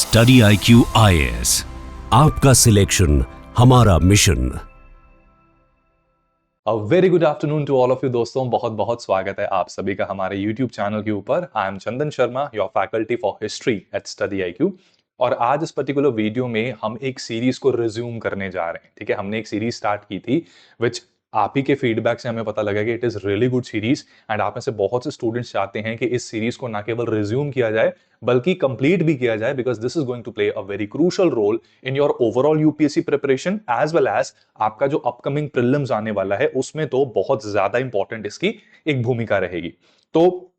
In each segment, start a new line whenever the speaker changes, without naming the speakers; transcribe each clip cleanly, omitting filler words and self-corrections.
Study IQ IAS, आपका selection हमारा मिशन।
Very good afternoon to all of you दोस्तों, बहुत बहुत स्वागत है आप सभी का हमारे यूट्यूब चैनल के ऊपर। I am Chandan Sharma, your faculty for history eight study IQ। और आज इस पर्टिकुलर वीडियो में हम एक सीरीज को रिज्यूम करने जा रहे हैं। ठीक है, हमने एक सीरीज स्टार्ट की थी विच आप ही के फीडबैक से हमें पता लगा कि it is really good series and आप में से बहुत से स्टूडेंट्स चाहते हैं कि इस सीरीज को ना केवल रिज्यूम किया जाए बल्कि कंप्लीट भी किया जाए, because this is going to play a very crucial role in your overall UPSC preparation as well as आपका जो अपकमिंग प्रीलिम्स आने वाला है उसमें तो बहुत ज्यादा इंपॉर्टेंट इसकी एक भूमिका रहेगी। तो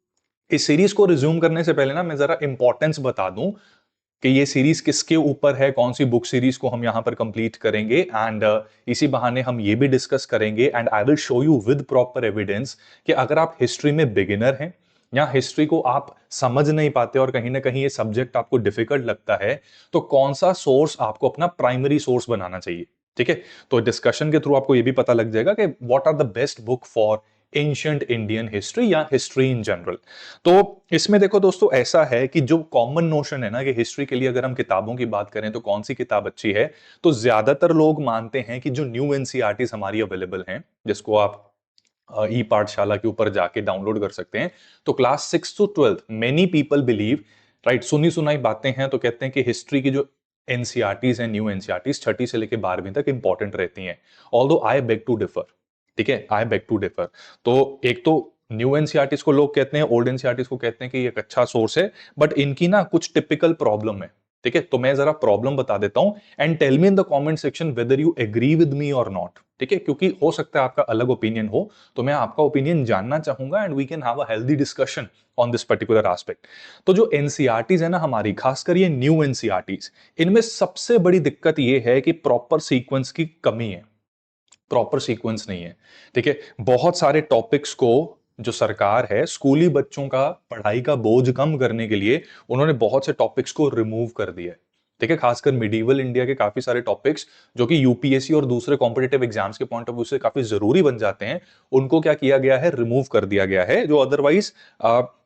इस सीरीज को रिज्यूम करने से पहले ना मैं जरा इंपॉर्टेंस बता दूं कि ये सीरीज किसके ऊपर है, कौन सी बुक सीरीज को हम यहां पर कंप्लीट करेंगे एंड इसी बहाने हम ये भी डिस्कस करेंगे and I will show you with proper evidence कि अगर आप हिस्ट्री में बिगिनर हैं या हिस्ट्री को आप समझ नहीं पाते और कहीं ना कहीं ये सब्जेक्ट आपको डिफिकल्ट लगता है, तो कौन सा सोर्स आपको अपना प्राइमरी सोर्स बनाना चाहिए। ठीक है, तो डिस्कशन के थ्रू आपको ये भी पता लग जाएगा कि what are the best book for ancient Indian history या हिस्ट्री इन जनरल। तो इसमें देखो दोस्तों, ऐसा है कि जो कॉमन नोशन है ना कि हिस्ट्री के लिए अगर हम किताबों की बात करें तो कौन सी किताब अच्छी है, तो ज्यादातर लोग मानते हैं कि जो न्यू एनसीईआरटीज हमारी अवेलेबल हैं, जिसको आप ई पाठशाला के ऊपर जाके डाउनलोड कर सकते हैं, तो class 6 to 12 many people believe, right, सुनी सुनाई बातें हैं तो कहते हैं कि हिस्ट्री की जो एनसीईआरटीज हैं, न्यू एनसीईआरटीज छठी से लेकर 12वीं तक इंपॉर्टेंट रहती हैं। Although I beg to differ. ठीक है, आई बेग टू डिफर। तो एक तो न्यू एनसीईआरटीज को लोग कहते हैं, ओल्ड एनसीईआरटीज को कहते हैं कि ये एक अच्छा सोर्स है, बट इनकी ना कुछ टिपिकल प्रॉब्लम है। ठीक है, तो मैं जरा प्रॉब्लम बता देता हूं and tell me in the comment section whether you agree with me or not. ठीक है, क्योंकि हो सकता है आपका अलग ओपिनियन हो, तो मैं आपका ओपिनियन जानना चाहूंगा and we can have a healthy discussion on this particular aspect. तो जो एनसीईआरटीज है ना हमारी, खासकर ये न्यू एनसीईआरटीज, इनमें सबसे बड़ी दिक्कत ये है कि प्रॉपर सीक्वेंस की कमी है, प्रॉपर सीक्वेंस नहीं है। ठीक है, बहुत सारे टॉपिक्स को जो सरकार है स्कूली बच्चों का पढ़ाई का बोझ कम करने के लिए उन्होंने बहुत से टॉपिक्स को रिमूव कर दिया है। ठीक है, खासकर मिडिवल इंडिया के काफी सारे टॉपिक्स जो कि यूपीएससी और दूसरे कॉम्पिटिटिव एग्जाम्स के पॉइंट ऑफ व्यू से काफी जरूरी बन जाते हैं, उनको क्या किया गया है, रिमूव कर दिया गया है, जो अदरवाइज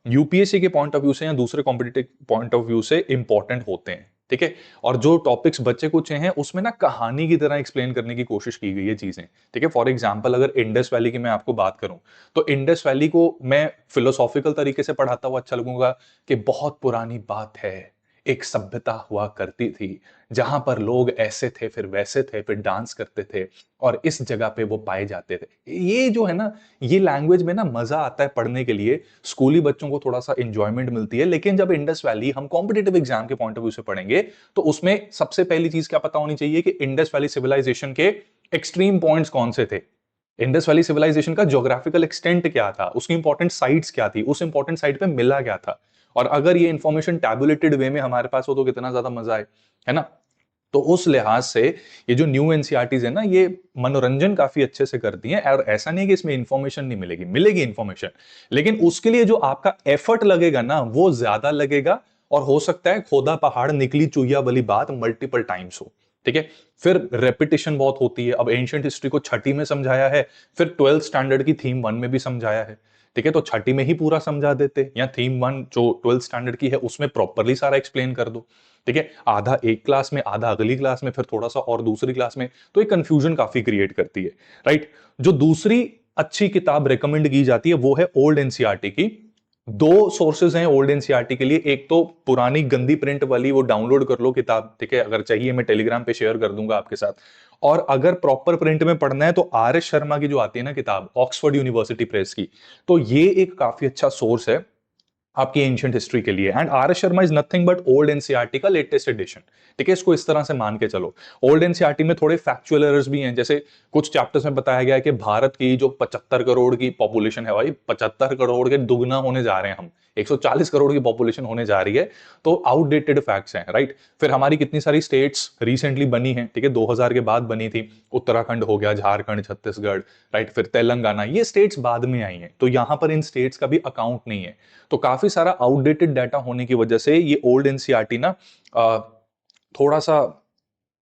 यूपीएससी के पॉइंट ऑफ व्यू से या दूसरे कॉम्पिटिटिव पॉइंट ऑफ व्यू से इंपॉर्टेंट होते हैं। ठीक है, और जो टॉपिक्स बच्चे कुछ हैं उसमें ना कहानी की तरह एक्सप्लेन करने की कोशिश की गई है चीजें। ठीक है, फॉर एग्जांपल अगर इंडस वैली की मैं आपको बात करूं, तो इंडस वैली को मैं फिलोसॉफिकल तरीके से पढ़ाता हुआ अच्छा लगूंगा कि बहुत पुरानी बात है, एक सभ्यता हुआ करती थी जहां पर लोग ऐसे थे, फिर वैसे थे, फिर डांस करते थे और इस जगह पे वो पाए जाते थे। ये जो है ना, ये लैंग्वेज में ना मजा आता है पढ़ने के लिए, स्कूली बच्चों को थोड़ा सा इंजॉयमेंट मिलती है। लेकिन जब इंडस वैली हम कॉम्पिटेटिव एग्जाम के पॉइंट ऑफ व्यू से पढ़ेंगे, तो उसमें सबसे पहली चीज क्या पता होनी चाहिए कि इंडस वैली सिविलाइजेशन के एक्सट्रीम पॉइंट्स कौन से थे, इंडस वैली सिविलाइजेशन का ज्योग्राफिकल एक्सटेंट क्या था, उसकी इंपॉर्टेंट साइट्स क्या थी, उस इंपॉर्टेंट साइट पे मिला क्या था। और अगर ये इंफॉर्मेशन टैबुलेटेड वे में हमारे पास हो तो कितना ज्यादा मजा आए, है ना। तो उस लिहाज से ये जो न्यू एनसीईआरटीज है ना, ये मनोरंजन काफी अच्छे से करती हैं। और ऐसा नहीं कि इसमें इंफॉर्मेशन नहीं मिलेगी, मिलेगी इंफॉर्मेशन, लेकिन उसके लिए जो आपका एफर्ट लगेगा ना वो ज्यादा लगेगा, और हो सकता है खोदा पहाड़ निकली चुईया वाली बात मल्टीपल टाइम्स हो। ठीक है, फिर रेपिटेशन बहुत होती है। अब एंशिएंट हिस्ट्री को छठी में समझाया है, फिर 12th स्टैंडर्ड की थीम 1 में भी समझाया है। ठीक है, तो छठी में ही पूरा समझा देते, या थीम 1 जो 12th स्टैंडर्ड की है उसमें प्रॉपरली सारा एक्सप्लेन कर दो। ठीक है, आधा एक क्लास में, आधा अगली क्लास में, फिर थोड़ा सा और दूसरी क्लास में, तो एक कंफ्यूजन काफी क्रिएट करती है। राइट, जो दूसरी अच्छी किताब रेकमेंड की जाती है वो है ओल्ड एनसीईआरटी की। दो सोर्सेज हैं ओल्ड एनसीईआरटी के लिए, एक तो पुरानी गंदी प्रिंट वाली, वो डाउनलोड कर लो किताब। ठीक है, अगर चाहिए मैं टेलीग्राम पे शेयर कर दूंगा आपके साथ। और अगर प्रॉपर प्रिंट में पढ़ना है तो आर एस शर्मा की जो आती है ना किताब, ऑक्सफोर्ड यूनिवर्सिटी प्रेस की, तो ये एक काफी अच्छा सोर्स है आपकी एंशिएंट हिस्ट्री के लिए। And R S Sharma is nothing but old NCERT का लेटेस्ट एडिशन। ठीक है, इसको इस तरह से मान के चलो। ओल्ड एनसीईआरटी में थोड़े फैक्चुअल एरर्स भी हैं, जैसे कुछ चैप्टर्स में बताया गया है कि भारत की जो 75 करोड़ की पॉपुलेशन है, भाई 75 करोड़ के दुगना होने जा रहे हैं हम, 140 करोड़ की पॉपुलेशन होने जा रही है, तो आउटडेटेड फैक्ट्स हैं। राइट, फिर हमारी कितनी सारी स्टेट्स रिसेंटली बनी हैं, ठीक है, 2000 के बाद बनी थी, उत्तराखंड हो गया, झारखंड, छत्तीसगढ़, राइट, फिर तेलंगाना, ये स्टेट्स बाद में आई हैं, तो यहां पर इन स्टेट्स का भी अकाउंट नहीं है। तो काफी सारा आउटडेटेड डाटा होने की वजह से ये ओल्ड एनसीईआरटी ना थोड़ा सा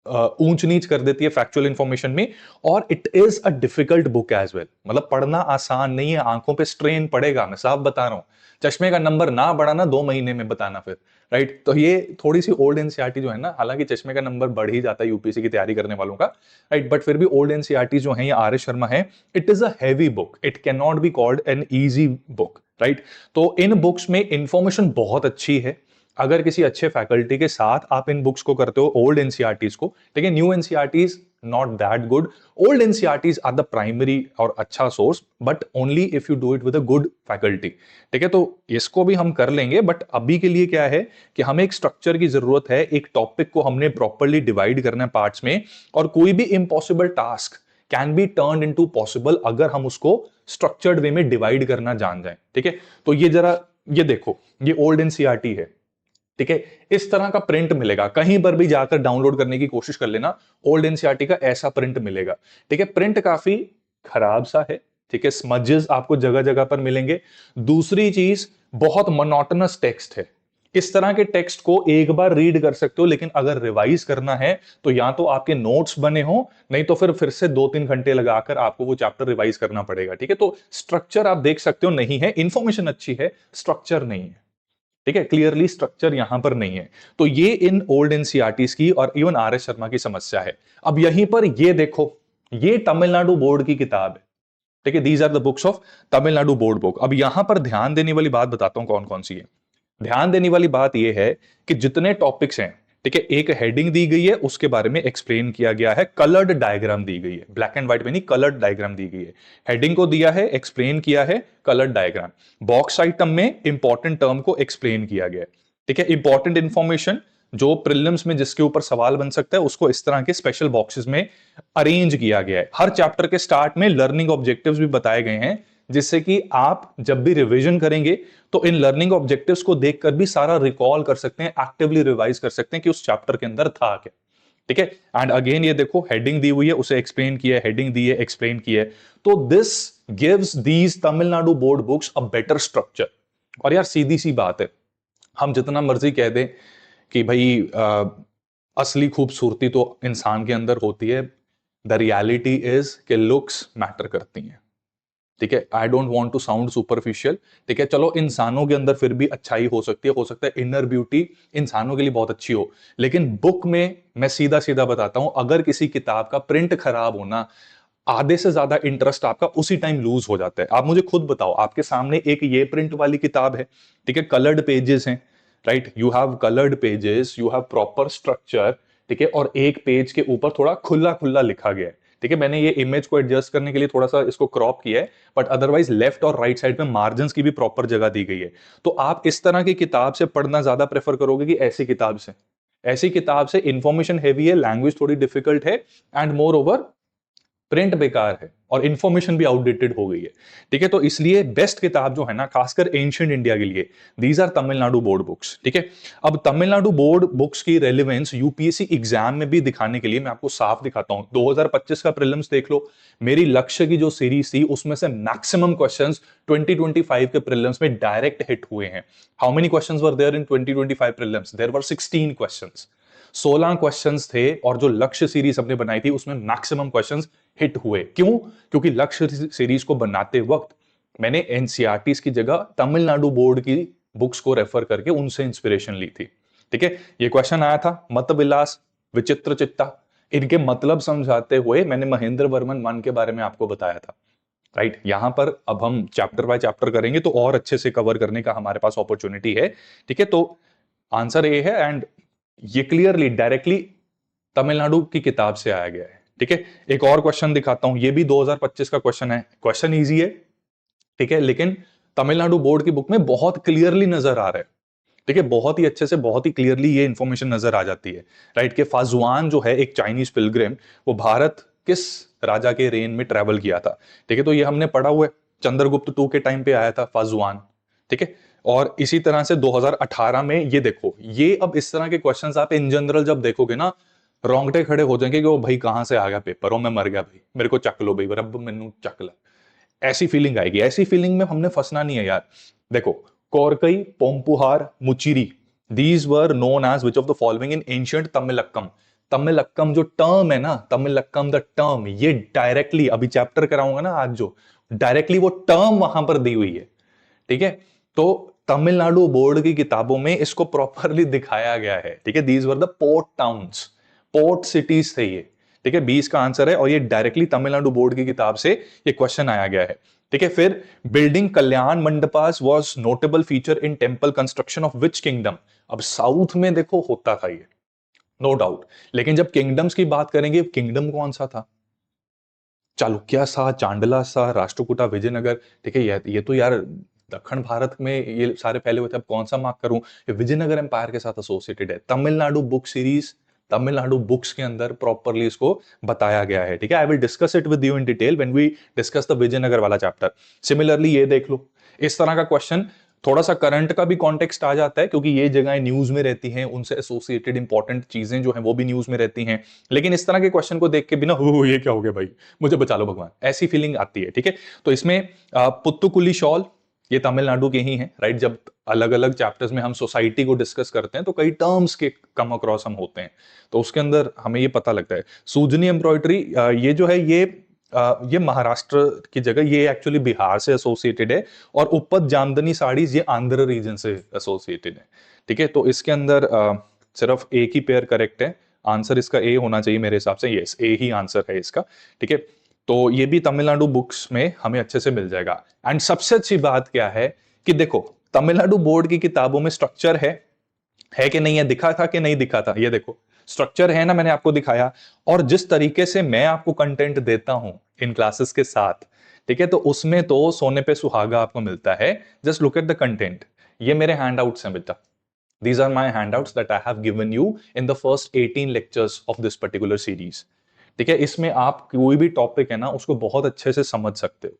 ऊंच नीच कर देती है फैक्चुअल इंफॉर्मेशन में, और it is a difficult book as well. मतलब पढ़ना आसान नहीं है, आंखों पे स्ट्रेन पड़ेगा, मैं साफ बता रहा हूं। चश्मे का नंबर ना बढ़ाना 2 महीने में बताना फिर, राइट। तो ये थोड़ी सी ओल्ड एनसीईआरटी जो है ना, हालांकि चश्मे का नंबर बढ़ ही जाता है यूपीएससी की तैयारी करने वालों का, राइट, बट फिर भी ओल्ड एनसीईआरटी जो है, ये आर एस शर्मा है, it is a heavy book, it can not be called an easy book, right. तो इन बुक्स में इंफॉर्मेशन बहुत अच्छी है। अगर किसी अच्छे फैकल्टी के साथ आप इन बुक्स को करते हो, ओल्ड एनसीईआरटीज को, ठीक है, new NCERTs not that good, old NCERTs are the primary और अच्छा source, but only if you do it with a good faculty, ठीक है। तो इसको भी हम कर लेंगे, बट अभी के लिए क्या है कि हमें एक स्ट्रक्चर की जरूरत है, एक टॉपिक को हमने प्रॉपरली डिवाइड करना है पार्ट्स में, और कोई भी impossible task can be turn into possible अगर हम उसको स्ट्रक्चर्ड वे में डिवाइड करना जान जाए, ठीक है। तो ये जरा ये देखो, ये ओल्ड एनसीईआरटी है, ठीक है। इस तरह का प्रिंट मिलेगा, कहीं पर भी जाकर डाउनलोड करने की कोशिश कर लेना, ओल्ड एनसीईआरटी का ऐसा प्रिंट मिलेगा, ठीक है। प्रिंट काफी खराब सा है, ठीक है, स्मजेस आपको जगह जगह पर मिलेंगे। दूसरी चीज, बहुत मोनोटोनस टेक्स्ट है। इस तरह के टेक्स्ट को एक बार रीड कर सकते हो, लेकिन अगर रिवाइज करना है तो या तो आपके नोट्स बने हो, नहीं तो फिर से 2-3 घंटे लगाकर आपको वो चैप्टर रिवाइज करना पड़ेगा, ठीक है। तो स्ट्रक्चर आप देख सकते हो नहीं है, इंफॉर्मेशन अच्छी है, स्ट्रक्चर नहीं है, ठीक है, क्लियरली स्ट्रक्चर यहां पर नहीं है। तो ये इन ओल्ड एनसीईआरटीज की और इवन आर एस शर्मा की समस्या है। अब यहीं पर ये देखो, ये तमिलनाडु बोर्ड की किताब है, ठीक है, these are the books of Tamil Nadu board book. अब यहां पर ध्यान देने वाली बात बताता हूं कौन कौन सी है। ध्यान देने वाली बात यह है कि जितने टॉपिक्स हैं, ठीक है, एक हेडिंग दी गई है, उसके बारे में एक्सप्लेन किया गया है, कलर्ड डायग्राम दी गई है, ब्लैक एंड व्हाइट में नहीं, कलर्ड डायग्राम दी गई है। हेडिंग को दिया है, एक्सप्लेन किया है, कलर्ड डायग्राम। बॉक्स आइटम में इंपॉर्टेंट टर्म को एक्सप्लेन किया गया है, ठीक है। इंपॉर्टेंट इंफॉर्मेशन जो प्रीलिम्स में जिसके ऊपर सवाल बन सकता है, उसको इस तरह के स्पेशल बॉक्सेस में अरेंज किया गया है। हर चैप्टर के स्टार्ट में लर्निंग ऑब्जेक्टिव्स भी बताए गए हैं, जिससे कि आप जब भी रिवीजन करेंगे तो इन लर्निंग ऑब्जेक्टिव्स को देखकर भी सारा रिकॉल कर सकते हैं, एक्टिवली रिवाइज कर सकते हैं कि उस चैप्टर के अंदर था क्या, ठीक है। एंड अगेन ये देखो, हेडिंग दी हुई है, उसे एक्सप्लेन किया है, हेडिंग दी है, एक्सप्लेन किया है। तो this gives these Tamil Nadu board books a better structure. और यार सीधी सी बात है, हम जितना मर्जी कह दें कि भाई असली खूबसूरती तो इंसान के अंदर होती है, द रियलिटी इज कि लुक्स मैटर करती हैं, ठीक है। I don't want to sound superficial, ठीक है। चलो इंसानों के अंदर फिर भी अच्छाई हो सकती है, हो सकता है इनर ब्यूटी इंसानों के लिए बहुत अच्छी हो, लेकिन बुक में मैं सीधा सीधा बताता हूं, अगर किसी किताब का प्रिंट खराब होना, आधे से ज्यादा इंटरेस्ट आपका उसी टाइम लूज हो जाता है। आप मुझे खुद बताओ, आपके सामने एक ये प्रिंट वाली किताब है, ठीक है, कलर्ड पेजेस हैं, right, you have coloured pages, you have proper structure, ठीक है, और एक पेज के ऊपर थोड़ा खुला खुला लिखा गया है, ठीक है। मैंने ये इमेज को एडजस्ट करने के लिए थोड़ा सा इसको क्रॉप किया है, बट अदरवाइज लेफ्ट और राइट साइड में मार्जिन की भी प्रॉपर जगह दी गई है। तो आप इस तरह की किताब से पढ़ना ज्यादा प्रेफर करोगे कि ऐसी किताब से? ऐसी किताब से इंफॉर्मेशन हैवी है, लैंग्वेज थोड़ी डिफिकल्ट है, एंड मोर ओवर प्रिंट बेकार है, और इंफॉर्मेशन भी आउटडेटेड हो गई है, ठीक है। तो इसलिए बेस्ट किताब जो है ना, खासकर एंशिएंट इंडिया के लिए, these are Tamil Nadu board books, ठीक है। अब तमिलनाडु बोर्ड बुक्स की रेलेवेंस यूपीएससी एग्जाम में भी दिखाने के लिए मैं आपको साफ दिखाता हूं। 2025 का प्रीलिम्स देख लो, मेरी लक्ष्य की जो सीरीज थी उसमें से मैक्सिमम क्वेश्चंस 2025 के प्रीलिम्स में डायरेक्ट हिट हुए हैं। How many questions were there in 2025 prelims? There were 16 questions, 16 questions थे, और जो लक्ष्य सीरीज हमने बनाई थी उसमें मैक्सिमम क्वेश्चंस हिट हुए। क्यों? क्योंकि लक्ष्य सीरीज को बनाते वक्त मैंने एनसीईआरटीज की जगह तमिलनाडु बोर्ड की बुक्स को रेफर करके उनसे इंस्पिरेशन ली थी, ठीक है। ये क्वेश्चन आया था, मत विलास विचित्र चित्ता, इनके मतलब समझाते हुए मैंने महेंद्र वर्मन 1 के बारे में आपको बताया था, राइट। यहां पर अब हम चैप्टर बाय चैप्टर करेंगे तो और अच्छे से कवर करने का हमारे पास अपॉर्चुनिटी है, ठीक है। तो आंसर ए है, एंड ये क्लियरली डायरेक्टली तमिलनाडु की किताब से आया गया है, ठीक है। एक और क्वेश्चन दिखाता हूं, ये भी 2025 का क्वेश्चन है, क्वेश्चन इजी है, ठीक है, लेकिन तमिलनाडु बोर्ड की बुक में बहुत क्लियरली नजर आ रहा है, ठीक है, बहुत ही अच्छे से, बहुत ही क्लियरली ये इंफॉर्मेशन नजर आ जाती है, राइट। कि फाजुआन जो है एक चाइनीज पिलग्रिम, वो भारत किस राजा के रेन में ट्रेवल किया था, ठीक है। तो ये हमने पढ़ा हुआ है, चंद्रगुप्त 2 के टाइम पे आया था फाजुआन, ठीक है। और इसी तरह से 2018 में ये देखो, ये अब इस तरह के क्वेश्चंस आप इन जनरल जब देखोगे ना, रोंगटे खड़े हो जाएंगे कि वो भाई कहां से आ गया पेपर, और मैं मर गया भाई, मेरे को चक लो भाई, रब मैनू चक ला, ऐसी फीलिंग आएगी। ऐसी फीलिंग में हमने फंसना नहीं है यार। देखो, Korkai, Poompuhar, Muchiri, these were known as which of the following in ancient Tamilakam. Tamilakam जो टर्म है ना, तमिलक्कम द टर्म, ये डायरेक्टली अभी चैप्टर कराऊंगा ना आज, जो डायरेक्टली वो टर्म वहां पर दी हुई है। ठीक है, तो तमिलनाडु बोर्ड की किताबों में इसको प्रॉपरली दिखाया गया है। ठीक है, these were the port towns, port cities थे ये। ठीक है, 20 का आंसर है और ये डायरेक्टली तमिलनाडु बोर्ड की किताब से ये क्वेश्चन आया गया है। ठीक है, फिर building Kalyan mandapas was notable feature in temple construction of which kingdom. अब साउथ में देखो होता था ये, नो डाउट, लेकिन जब किंगडम्स की बात करेंगे, किंगडम कौन सा था? चालुक्य सा, चांडला सा, राष्ट्रकूटा, विजयनगर। ठीक है, ये तो यार दक्षिण भारत में ये सारे फैले हुए थे, अब कौन सा मार्क करूं? ये विजयनगर एम्पायर के साथ एसोसिएटेड है। Tamil Nadu book series, Tamil Nadu books के अंदर प्रॉपरली इसको बताया गया है। ठीक है, I will discuss it with you in detail when we discuss the Vijayanagar वाला चैप्टर। सिमिलरली ये देख लो, इस तरह का क्वेश्चन थोड़ा सा करंट का भी कॉन्टेक्स्ट आ जाता है, क्योंकि ये जगह न्यूज में रहती हैं, उनसे एसोसिएटेड इंपॉर्टेंट चीजें जो हैं वो भी न्यूज में रहती हैं। लेकिन इस तरह के क्वेश्चन को देख के बिना हो ये क्या हो गया भाई, मुझे बचा लो भगवान, ऐसी फीलिंग आती है। ठीक है, तो इसमें पुत्तुकुली शॉल, ये तमिलनाडु के ही हैं, राइट। जब अलग अलग चैप्टर्स में हम सोसाइटी को डिस्कस करते हैं तो कई टर्म्स के कम अक्रॉस हम होते हैं, तो उसके अंदर हमें ये पता लगता है। सूजनी एम्ब्रॉयडरी, ये जो है ये महाराष्ट्र की जगह, ये एक्चुअली बिहार से एसोसिएटेड है, और उपद जामदनी साड़ीज ये आंध्र रीजन से एसोसिएटेड है। ठीक है, तो इसके अंदर सिर्फ एक ही पेयर करेक्ट है, आंसर इसका ए होना चाहिए मेरे हिसाब से, यस ए ही आंसर है इसका। ठीक है, तो ये भी तमिलनाडु बुक्स में हमें अच्छे से मिल जाएगा। एंड सबसे अच्छी बात क्या है कि देखो, तमिलनाडु बोर्ड की किताबों में स्ट्रक्चर है कि नहीं है, दिखा था कि नहीं दिखा था, ये देखो स्ट्रक्चर है ना, मैंने आपको दिखाया। और जिस तरीके से मैं आपको कंटेंट देता हूं इन क्लासेस के साथ, ठीक है, तो उसमें तो सोने पे सुहागा आपको मिलता है। Just look at the content, ये मेरे हैंडआउट्स हैं बेटा, these are my handouts that I have given you in the first 18 lectures of this particular series। ठीक है, इसमें आप कोई भी टॉपिक है ना उसको बहुत अच्छे से समझ सकते हो।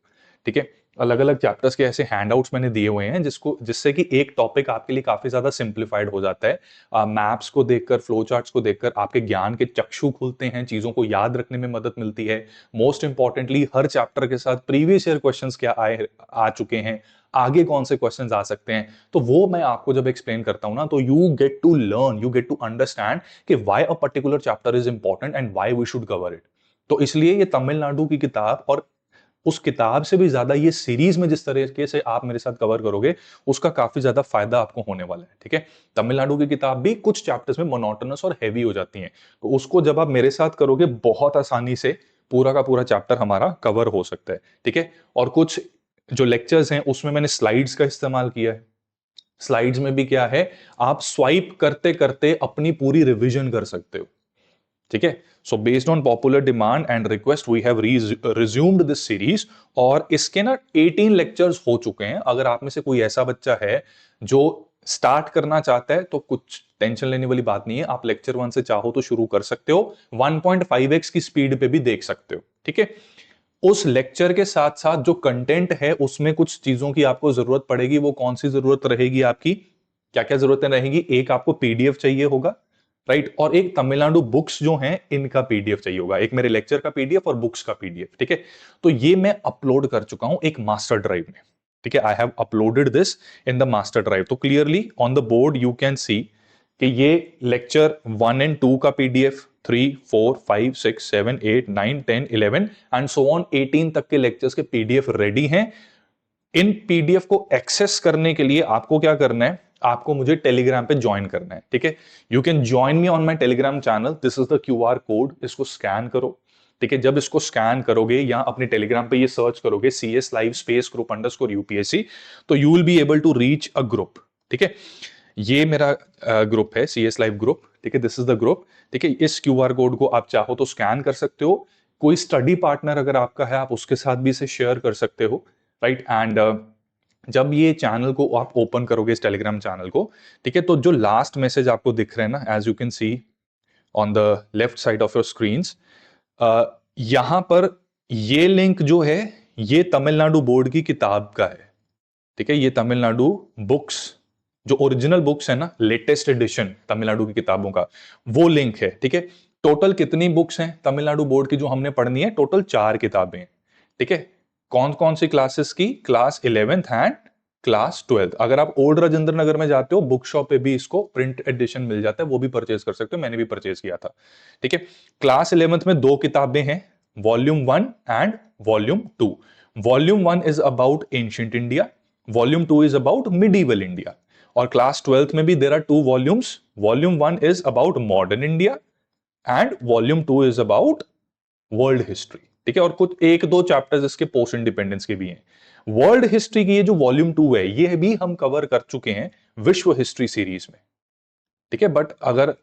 ठीक है, अलग अलग चैप्टर्स के ऐसे हैंडआउट्स मैंने दिए हुए हैं जिससे कि एक टॉपिक आपके लिए काफी ज्यादा सिंप्लीफाइड हो जाता है। मैप्स को देखकर, फ्लो चार्ट्स को देखकर आपके ज्ञान के चक्षु खुलते हैं, चीजों को याद रखने में मदद मिलती है। मोस्ट इंपॉर्टेंटली हर चैप्टर के साथ प्रीवियस ईयर क्वेश्चंस क्या आ चुके हैं, आगे कौन से क्वेश्चंस आ सकते हैं, तो वो मैं आपको जब एक्सप्लेन करता हूं ना, तो you get to learn, you get to understand कि why a particular chapter is important and why we should cover it. तो इसलिए ये तमिलनाडु की किताब, और उस किताब से भी ज्यादा ये सीरीज में जिस तरीके से आप मेरे साथ कवर करोगे, उसका काफी ज्यादा फायदा आपको होने वाला है। ठीक है, तमिलनाडु की किताब भी कुछ चैप्टर्स में मोनोटोनस और हैवी हो जाती हैं, तो उसको जब आप मेरे साथ करोगे, बहुत आसानी से पूरा का पूरा चैप्टर हमारा कवर हो सकता है। ठीक है, और कुछ जो लेक्चर्स हैं उसमें मैंने स्लाइड्स का इस्तेमाल किया है। स्लाइड्स में भी क्या है, आप स्वाइप करते करते अपनी पूरी रिवीजन कर सकते हो। ठीक है, so based on popular demand and request we have resumed this series, और इसके ना 18 लेक्चर्स हो चुके हैं। अगर आप में से कोई ऐसा बच्चा है जो स्टार्ट करना चाहता है, तो कुछ टेंशन लेने वाली बात नहीं है, आप लेक्चर 1 से चाहो तो शुरू कर सकते हो, 1.5x की स्पीड पे भी देख सकते हो। ठीक है, उस लेक्चर के साथ साथ जो कंटेंट है उसमें कुछ चीजों की आपको जरूरत पड़ेगी। वो कौन सी जरूरत रहेगी आपकी, क्या क्या जरूरतें रहेंगी? एक, आपको पीडीएफ चाहिए होगा, राइट, और एक तमिलनाडु बुक्स जो हैं इनका पीडीएफ चाहिए होगा, एक मेरे लेक्चर का पीडीएफ और बुक्स का पीडीएफ। ठीक है, तो ये मैं अपलोड कर चुका हूं एक मास्टर ड्राइव में। ठीक है, I have uploaded this in the master drive. तो clearly on the board you can see कि ये लेक्चर 1 एंड 2 का पीडीएफ, 3, 4, 5, 6, 7, 8, 9, 10, 11 एंड सो ऑन 18 तक के लेक्चर्स के पीडीएफ रेडी हैं। इन पीडीएफ को एक्सेस करने के लिए आपको क्या करना है, आपको मुझे टेलीग्राम पे ज्वाइन करना है। ठीक है, you can join me on my Telegram channel, this is the QR code, इसको स्कैन करो। ठीक है, जब इसको स्कैन करोगे या अपने टेलीग्राम पे ये सर्च करोगे CS live space group underscore UPSC, तो you will be able to reach a group. ठीक है, ये मेरा ग्रुप है CS लाइव ग्रुप। ठीक है, दिस इज द ग्रुप। ठीक है, इस क्यूआर कोड को आप चाहो तो स्कैन कर सकते हो, कोई स्टडी पार्टनर अगर आपका है, आप उसके साथ भी इसे शेयर कर सकते हो, राइट। एंड जब ये चैनल को आप ओपन करोगे, इस टेलीग्राम चैनल को, ठीक है, तो जो लास्ट मैसेज आपको दिख रहे हैं ना, as you can see on the left side of your screens, यहां पर ये लिंक जो है ये तमिलनाडु बोर्ड की किताब का है। ठीक है, ये तमिलनाडु बुक्स, जो ओरिजिनल बुक्स है ना, लेटेस्ट एडिशन तमिलनाडु की किताबों का, वो लिंक है। ठीक है, टोटल कितनी बुक्स हैं तमिलनाडु बोर्ड की जो हमने पढ़नी है? टोटल 4 किताबें। ठीक है, कौन कौन सी क्लासेस की? Class 11th and class 12। अगर आप ओल्ड राजेंद्र नगर में जाते हो, बुक शॉप पे भी इसको प्रिंट एडिशन मिल जाता है, वो भी परचेज कर सकते हो, मैंने भी परचेज किया था। ठीक है। क्लास 11th में दो किताबें हैं, volume 1 and volume 2। Volume 1 is about ancient India, volume 2 is about medieval India. और क्लास 12th में भी there are two volumes, volume 1 is about modern India and volume 2 is about world history. ठीक है। और कुछ एक दो चैप्टर्स इसके पोस्ट इंडिपेंडेंस के भी हैं। वर्ल्ड हिस्ट्री की ये जो वॉल्यूम 2 है, ये भी हम कवर कर चुके हैं विश्व हिस्ट्री सीरीज में। ठीक है। बट अगर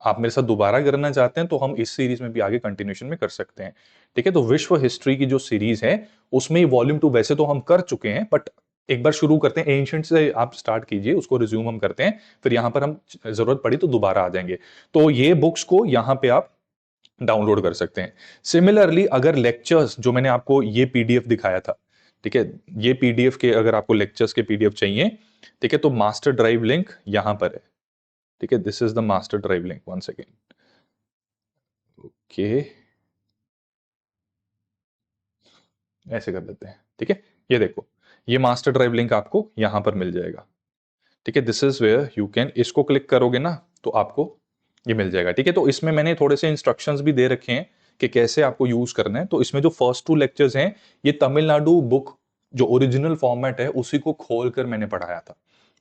आप मेरे साथ दोबारा करना चाहते हैं तो हम इस सीरीज में भी आगे कंटिन्यूशन में कर सकते हैं। ठीक है। तो विश्व हिस्ट्री की जो सीरीज है उसमें वॉल्यूम 2 वैसे तो हम कर चुके हैं, बट एक बार शुरू करते हैं, एंशिएंट से आप स्टार्ट कीजिए, उसको रिज्यूम हम करते हैं, फिर यहां पर हम जरूरत पड़ी तो दोबारा आ जाएंगे। तो ये बुक्स को यहां पे आप डाउनलोड कर सकते हैं। सिमिलरली अगर लेक्चर्स जो मैंने आपको ये पीडीएफ दिखाया था, ठीक है, ये पीडीएफ के अगर आपको लेक्चर्स के पीडीएफ चाहिए, ठीक है, तो मास्टर ड्राइव लिंक यहां पर है। ठीक है, this is the master drive link. One second. Okay, ऐसे कर लेते हैं। ठीक है, ये देखो, ये मास्टर ड्राइव लिंक आपको यहां पर मिल जाएगा। ठीक है, this is where you can, इसको क्लिक करोगे ना तो आपको ये मिल जाएगा। ठीक है, तो इसमें मैंने थोड़े से इंस्ट्रक्शंस भी दे रखे हैं कि कैसे आपको यूज करना है। तो इसमें जो फर्स्ट 2 लेक्चर्स हैं, ये तमिलनाडु बुक जो ओरिजिनल फॉर्मेट है उसी को खोलकर मैंने पढ़ाया था।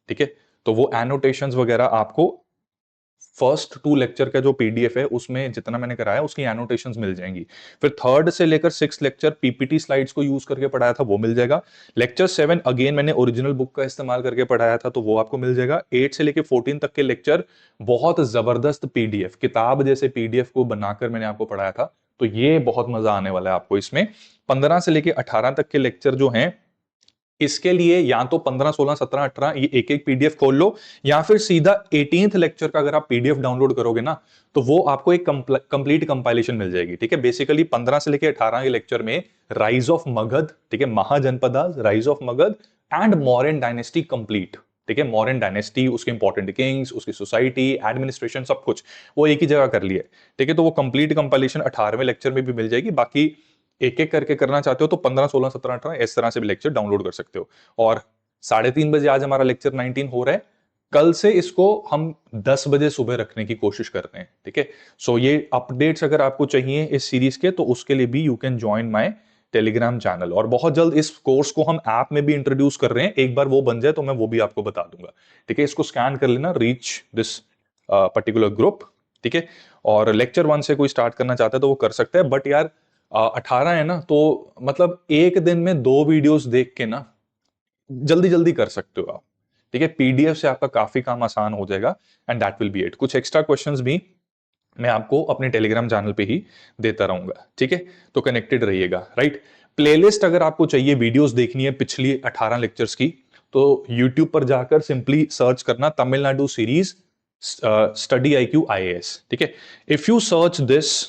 ठीक है, तो वो एनोटेशंस वगैरह आपको फर्स्ट 2 लेक्चर का जो पीडीएफ है उसमें जितना मैंने कराया उसकी एनोटेशंस मिल जाएंगी। फिर थर्ड से लेकर 6 लेक्चर पीपीटी स्लाइड्स को यूज करके पढ़ाया था, वो मिल जाएगा। लेक्चर 7 अगेन मैंने ओरिजिनल बुक का इस्तेमाल करके पढ़ाया था, तो वो आपको मिल जाएगा। 8 से लेकर 14 तक के लेक्चर बहुत जबरदस्त पीडीएफ, किताब जैसे पीडीएफ को बनाकर मैंने आपको पढ़ाया था, तो ये बहुत मजा आने वाला है आपको इसमें। 15 से लेकर 18 तक के लेक्चर जो हैं, इसके लिए या तो 15, 16, 17, 18 ये एक एक पीडीएफ खोल लो, या फिर सीधा 18th लेक्चर का अगर आप पीडीएफ डाउनलोड करोगे ना तो वो आपको एक कंप्लीट कंपाइलेशन मिल जाएगी। ठीक है, बेसिकली 15 से लेकर 18 के लेक्चर में राइज ऑफ मगध, ठीक है, Mahajanapada, rise of Magadh and Mauryan dynasty complete. ठीक है, मौर्यन डायनेस्टी, उसके इंपॉर्टेंट किंग्स, उसकी सोसाइटी, एडमिनिस्ट्रेशन, सब कुछ वो एक ही जगह कर लिया है। ठीक है, तो वो कंप्लीट कंपाइलेशन 18वें लेक्चर में भी मिल जाएगी। बाकी एक एक करके करना चाहते हो तो 15, 16, 17, 18 इस तरह से भी लेक्चर डाउनलोड कर सकते हो। और 3:30 बजे आज हमारा लेक्चर 19 हो रहा है, कल से इसको हम 10 बजे सुबह रखने की कोशिश कर रहे हैं। ठीक है, सो ये अपडेट्स अगर आपको चाहिए इस सीरीज के तो उसके लिए भी you can join my Telegram channel. और बहुत जल्द इस कोर्स को हम ऐप में भी इंट्रोड्यूस कर रहे हैं, एक बार वो बन जाए तो मैं वो भी आपको बता दूंगा। ठीक है, इसको स्कैन कर लेना, रीच दिस पर्टिकुलर ग्रुप। ठीक है, और लेक्चर 1 से कोई स्टार्ट करना चाहता है तो वो कर सकता है, बट यार 18 है ना, तो मतलब एक दिन में 2 वीडियोस देख के ना जल्दी जल्दी कर सकते हो आप। ठीक है, पीडीएफ से आपका काफी काम आसान हो जाएगा and that will be it. कुछ एक्स्ट्रा क्वेश्चंस भी मैं आपको अपने टेलीग्राम चैनल पे ही देता रहूंगा। ठीक है, तो कनेक्टेड रहिएगा। राइट, प्लेलिस्ट अगर आपको चाहिए, वीडियोस देखनी है पिछली 18 लेक्चर्स की, तो यूट्यूब पर जाकर सिंपली सर्च करना Tamil Nadu series study IQ IAS। ठीक है, इफ यू सर्च दिस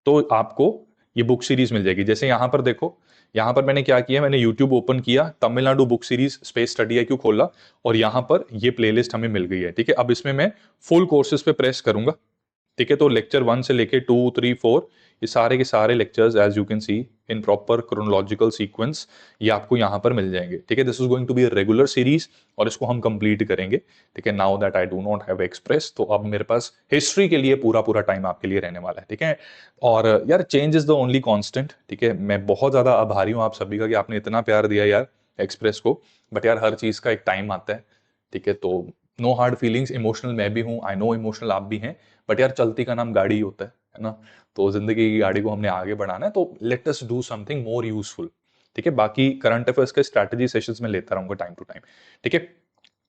तो आपको ये बुक सीरीज मिल जाएगी। जैसे यहां पर देखो, यहां पर मैंने क्या किया, मैंने YouTube ओपन किया, Tamil Nadu book series space study IQ खोला और यहां पर ये प्लेलिस्ट हमें मिल गई है। ठीक है, अब इसमें मैं फुल कोर्सेज पे प्रेस करूंगा। ठीक है, तो लेक्चर 1 से लेके 2, 3, 4 ये सारे के सारे lectures as you can see in proper chronological sequence ये आपको यहां पर मिल जाएंगे। ठीक है, this is going to be a regular series और इसको हम कंप्लीट करेंगे। ठीक है, now that I do not have express, तो अब मेरे पास हिस्ट्री के लिए पूरा पूरा टाइम आपके लिए रहने वाला है। ठीक है, और यार change is the only constant. ठीक है, मैं बहुत ज्यादा आभारी हूं आप सभी का कि आपने इतना प्यार दिया यार एक्सप्रेस को, बट यार हर चीज का एक टाइम आता है। ठीक है, तो नो हार्ड फीलिंग्स, इमोशनल मैं भी हूं, आई नो इमोशनल आप भी हैं, बट यार चलती का नाम गाड़ी होता है ना, तो जिंदगी की गाड़ी को हमने आगे बढ़ाना है, तो let us do something more useful. ठीक है, बाकी करंट अफेयर्स के स्ट्रैटेजी सेशंस में लेता रहूंगा टाइम टू टाइम। ठीक है,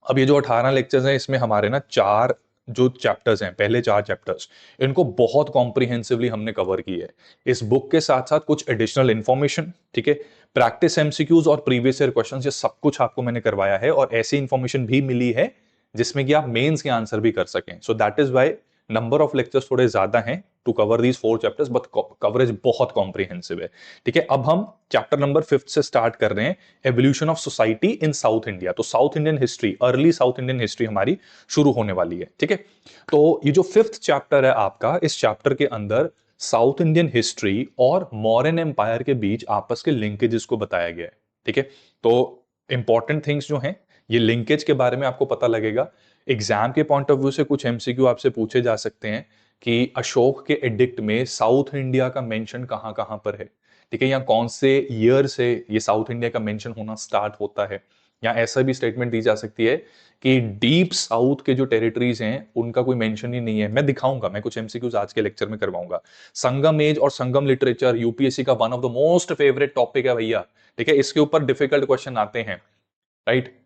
अब ये जो 18 लेक्चर्स हैं इसमें हमारे ना 4 जो चैप्टर्स हैं, पहले 4 चैप्टर्स, इनको बहुत कॉम्प्रिहेंसिवली हमने कवर की है इस बुक के साथ साथ कुछ एडिशनल इंफॉर्मेशन। ठीक है, प्रैक्टिस एमसीक्यूज और प्रीवियस ईयर क्वेश्चंस, ये सब कुछ आपको मैंने करवाया है और ऐसी इंफॉर्मेशन भी मिली है जिसमें कि आप मेंस के आंसर भी कर सकें। So that is why number of lectures थोड़े ज्यादा हैं to cover these 4 chapters, but coverage बहुत कॉम्प्रिहेंसिव है। ठीक है, अब हम चैप्टर नंबर 5 से स्टार्ट कर रहे हैं, evolution of society in south India. तो South Indian history, early South Indian history हमारी शुरू होने वाली है। ठीक है, तो ये जो 5th चैप्टर है आपका, इस चैप्टर के अंदर साउथ इंडियन हिस्ट्री और मॉडर्न एम्पायर के बीच आपस के लिंकेजेस को बताया गया है। ठीक है, तो इंपॉर्टेंट थिंग्स जो हैं, ये लिंकेज के बारे में आपको पता लगेगा। एग्जाम के पॉइंट ऑफ व्यू से कुछ एमसीक्यू आपसे पूछे जा सकते हैं कि अशोक के एडिक्ट में साउथ इंडिया का मेंशन कहाँ कहाँ पर है, ठीक है, या कौन से ईयर से ये साउथ इंडिया का मेंशन होना स्टार्ट होता है। या ऐसा भी स्टेटमेंट दी जा सकती है कि डीप साउथ के जो टेरिटरीज हैं उनका कोई मेंशन ही नहीं है। मैं दिखाऊंगा, मैं कुछ एमसीक्यूज आज के लेक्चर में करवाऊंगा। संगम एज और संगम लिटरेचर यूपीएससी का one of the most favourite topic है भैया, ठीक है। इसके ऊपर डिफिकल्ट क्वेश्चन आते हैं, राइट।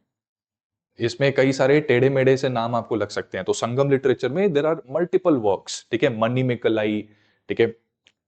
इसमें कई सारे टेढ़े मेढ़े से नाम आपको लग सकते हैं। तो संगम लिटरेचर में देर आर मल्टीपल वर्क्स, ठीक है, मनी मेकलाई, ठीक है,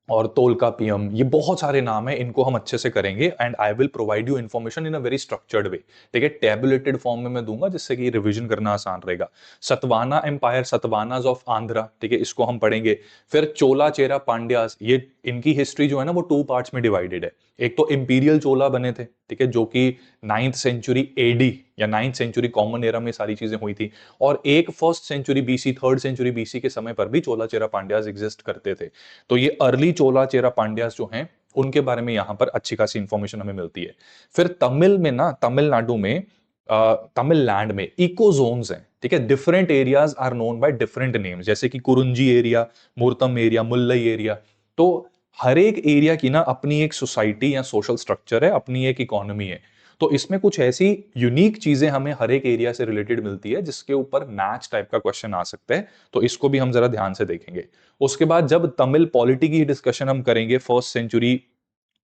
और तोलकापियम, ये बहुत सारे नाम हैं, इनको हम अच्छे से करेंगे and I will provide you information in a very structured way, ठीक है, टेबुलेटेड फॉर्म में मैं दूंगा जिससे कि रिवीजन करना आसान रहेगा। सतवाना एम्पायर, सतवानाज ऑफ आंध्रा, ठीक है, इसको हम पढ़ेंगे। फिर चोला चेरा पांड्यास, ये इनकी हिस्ट्री जो है ना वो 2 पार्ट्स में डिवाइडेड है। एक तो इंपीरियल चोला बने थे, ठीक है, जो कि 9th सेंचुरी एडी या 9th सेंचुरी कॉमन एरा में सारी चीजें हुई थी, और एक 1st century BC, 3rd century BC के समय पर भी चोला चेरा पांड्यास एग्जिस्ट करते थे। तो ये अर्ली चोला चेरा पांड्यास जो हैं उनके बारे में यहां पर अच्छी खासी इंफॉर्मेशन हमें मिलती है। फिर तमिल में ना, तमिलनाडु में, तमिललैंड में इको जोन्स हैं, ठीक है, different areas are known by different names, जैसे कि Kurinji area, Marutham area, Mullai area. तो हर एक एरिया की ना अपनी एक सोसाइटी या सोशल स्ट्रक्चर है, अपनी एक इकोनॉमी है। तो इसमें कुछ ऐसी यूनिक चीजें हमें हर एक एरिया से रिलेटेड मिलती है जिसके ऊपर मैच टाइप का क्वेश्चन आ सकता है। तो इसको भी हम जरा ध्यान से देखेंगे। उसके बाद जब तमिल पॉलिटी की डिस्कशन हम करेंगे 1st सेंचुरी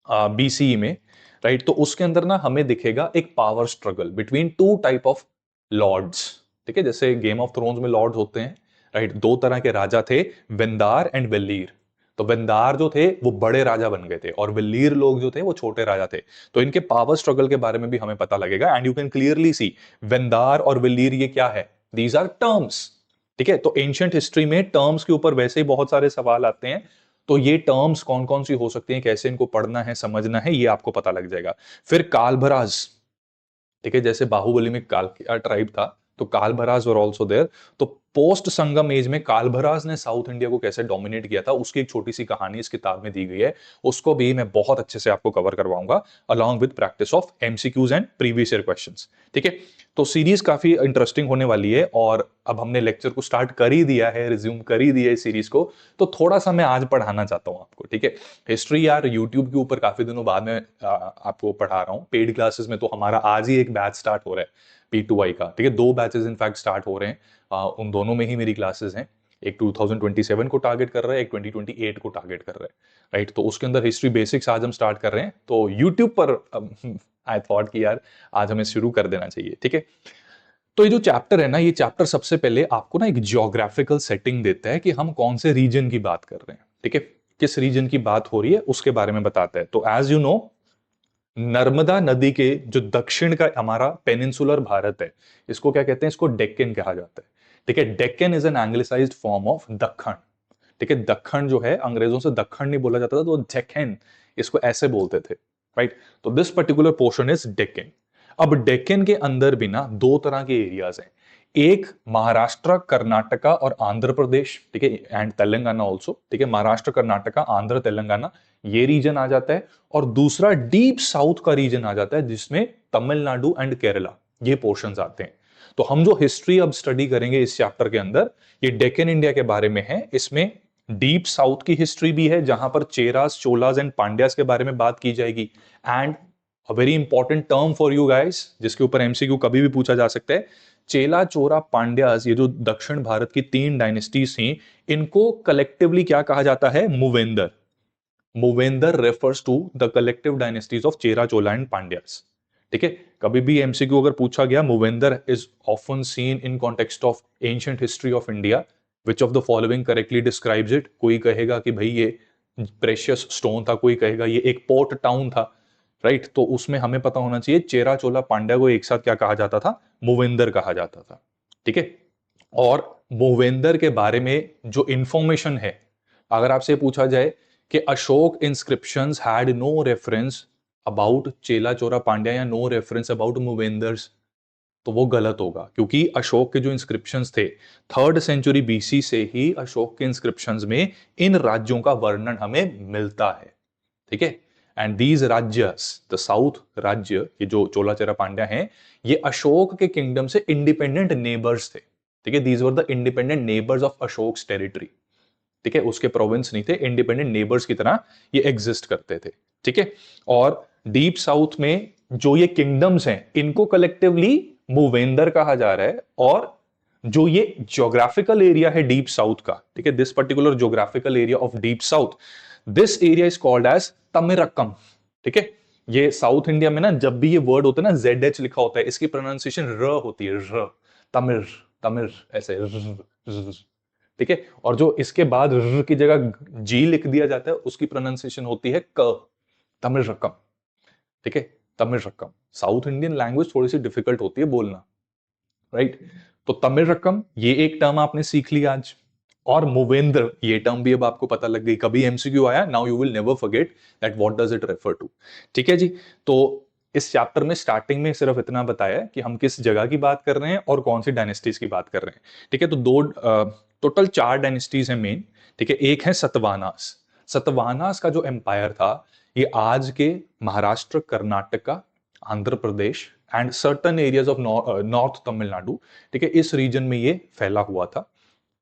बीसीई में, राइट, तो उसके अंदर ना हमें दिखेगा एक power struggle between 2 type of lords, ठीक है, जैसे गेम ऑफ थ्रोन्स में लॉर्ड्स होते हैं, राइट। 2 तरह के राजा थे, वेंदार एंड वेल्लीर। तो वेंदार जो थे वो बड़े राजा बन गए थे और वेल्लीर लोग जो थे वो छोटे राजा थे। तो इनके पावर स्ट्रगल के बारे में भी हमें पता लगेगा and you can clearly see Vendar और वेल्लीर ये क्या है, दीज आर टर्म्स, ठीक है। तो एंशिएंट हिस्ट्री में टर्म्स के ऊपर वैसे ही बहुत सारे सवाल आते हैं। तो ये टर्म्स कौन कौन सी हो सकती हैं, कैसे इनको पढ़ना है, समझना है, ये आपको पता लग जाएगा। फिर कालभराज, ठीक है, जैसे बाहुबली में काल ट्राइब था, तो कालभराज वर ऑल्सो देयर। तो पोस्ट संगम एज में कालभराज ने साउथ इंडिया को कैसे डोमिनेट किया था उसकी एक छोटी सी कहानी इस किताब में दी गई है, उसको भी मैं बहुत अच्छे से आपको कवर करवाऊंगा along with practice of MCQs and previous year questions, ठीक है। तो सीरीज काफी इंटरेस्टिंग होने वाली है और अब हमने लेक्चर को स्टार्ट कर ही दिया है, रिज्यूम कर ही दिया है इस सीरीज को, तो थोड़ा सा मैं आज पढ़ाना चाहता हूं आपको, ठीक है। हिस्ट्री यार यूट्यूब के ऊपर काफी दिनों बाद में आपको पढ़ा रहा हूँ, पेड क्लासेस में तो हमारा आज ही एक बैच स्टार्ट हो रहा है P2I का, ठीक है, 2 बैचेस इनफैक्ट स्टार्ट हो रहे हैं। उन दोनों में ही मेरी क्लासेस हैं, एक 2027 को टारगेट कर रहा है, एक 2028 को टारगेट कर रहा है, राइट। तो उसके अंदर हिस्ट्री बेसिक्स आज हम स्टार्ट कर रहे हैं, तो यूट्यूब पर आई थॉट कि यार आज हमें शुरू कर देना चाहिए, ठीक है। तो ये जो चैप्टर है ना, ये चैप्टर सबसे पहले आपको ना एक जियोग्राफिकल सेटिंग देता है कि हम कौन से रीजन की बात कर रहे हैं, ठीक है, किस रीजन की बात हो रही है उसके बारे में बताता है। तो एज यू नो, नर्मदा नदी के जो दक्षिण का हमारा पेनिनसुलर भारत है, इसको क्या कहते हैं, इसको डेक्कन कहा जाता है, ठीक है। Deccan is an anglicised form of Dakkhan, ठीक है। दक्खन जो है अंग्रेजों से दक्खन नहीं बोला जाता था, तो डेक्कन इसको ऐसे बोलते थे, राइट। तो this particular portion is Deccan. अब डेक्कन के अंदर भी ना 2 तरह के एरियाज हैं, एक महाराष्ट्र, कर्नाटका और आंध्र प्रदेश, ठीक है, एंड तेलंगाना ऑल्सो, ठीक है। महाराष्ट्र, कर्नाटका, आंध्र, तेलंगाना ये रीजन आ जाता है, और दूसरा डीप साउथ का रीजन आ जाता है जिसमें तमिलनाडु एंड केरला ये पोर्शंस आते हैं। तो हम जो हिस्ट्री अब स्टडी करेंगे इस चैप्टर के अंदर, ये डेक्कन इंडिया के बारे में है। इसमें डीप साउथ की हिस्ट्री भी है जहां पर चेरास, चोलास एंड पांड्यास के बारे में बात की जाएगी, and a very important term for you guys जिसके ऊपर एमसीक्यू कभी भी पूछा जा सकता है, चेला चोरा पांड्यास, ये जो दक्षिण भारत की 3 डायनेस्टीज थी, इनको कलेक्टिवली क्या कहा जाता है, Muvendar. Muvendar refers to the collective dynasties of Chera, Chola and Pandyas, ठीक है। कभी भी एमसीक्यू अगर पूछा गया, Muvendar is often seen in context of ancient history of India, which of the following correctly describes it. कोई कहेगा कि भाई ये प्रेशियस स्टोन था, कोई कहेगा ये एक पोर्ट टाउन था, राइट। तो उसमें हमें पता होना चाहिए चेरा, चोला, पांड्या को एक साथ क्या कहा जाता था, मूवेंदर कहा जाता था, ठीक है। और मूवेंदर के बारे में जो इंफॉर्मेशन है, अगर आपसे पूछा जाए कि Ashoka inscriptions had no reference about Chera Chola Pandya या नो रेफरेंस अबाउट मूवेंदर्स, तो वो गलत होगा, क्योंकि अशोक के जो इंस्क्रिप्शंस थे 3rd सेंचुरी बीसी से ही अशोक के इंस्क्रिप्शंस में इन राज्यों का वर्णन हमें मिलता है, ठीक है। एंड दीज राज्यस, द साउथ राज्य, ये जो चोला चेरा पांड्या हैं, ये अशोक के किंगडम से इंडिपेंडेंट नेबर्स थे। ठीक है, these were the independent neighbours of Ashoka's territory. ठीक है, उसके प्रोविंस नहीं थे, इंडिपेंडेंट नेबर्स की तरह ये एग्जिस्ट करते थे। ठीक है, और डीप साउथ में जो ये किंगडम्स हैं, इनको कलेक्टिवली मूवेंदर कहा जा रहा है। और जो ये ज्योग्राफिकल एरिया है डीप साउथ का, ठीक है, this particular geographical area of deep south, this area is called as Tamirakam. ठीक है, ये साउथ इंडिया में ना जब भी ये वर्ड होता है ना, ZH लिखा होता है, इसकी प्रोनाउंसिएशन र होती है, र, तमिर, तमिर, ऐसे र। ठीक है, और जो इसके बाद र की जगह जी लिख दिया जाता है, उसकी प्रोनाउंसिएशन होती है क, तमिल रकम। ठीक है, तमिल रकम। साउथ इंडियन लैंग्वेज थोड़ी सी डिफिकल्ट होती है बोलना, राइट। तो तमिल रकम, ये एक टर्म आपने सीख ली आज। और मूवेंद्र, ये टर्म भी अब आपको पता लग गई, कभी एमसीक्यू आया, now you will never forget that what does it refer to. ठीक है जी, तो इस चैप्टर में स्टार्टिंग में सिर्फ इतना बताया कि हम किस जगह की बात कर रहे हैं और कौन सी डायनेस्टीज की बात कर रहे हैं। ठीक है, तो टोटल 4 डायनेस्टीज हैं मेन। ठीक है, एक है सतवानास। सतवानास का जो एम्पायर था, ये आज के Maharashtra, Karnataka, Andhra Pradesh and certain areas of north Tamil Nadu, ठीक है, इस रीजन में ये फैला हुआ था,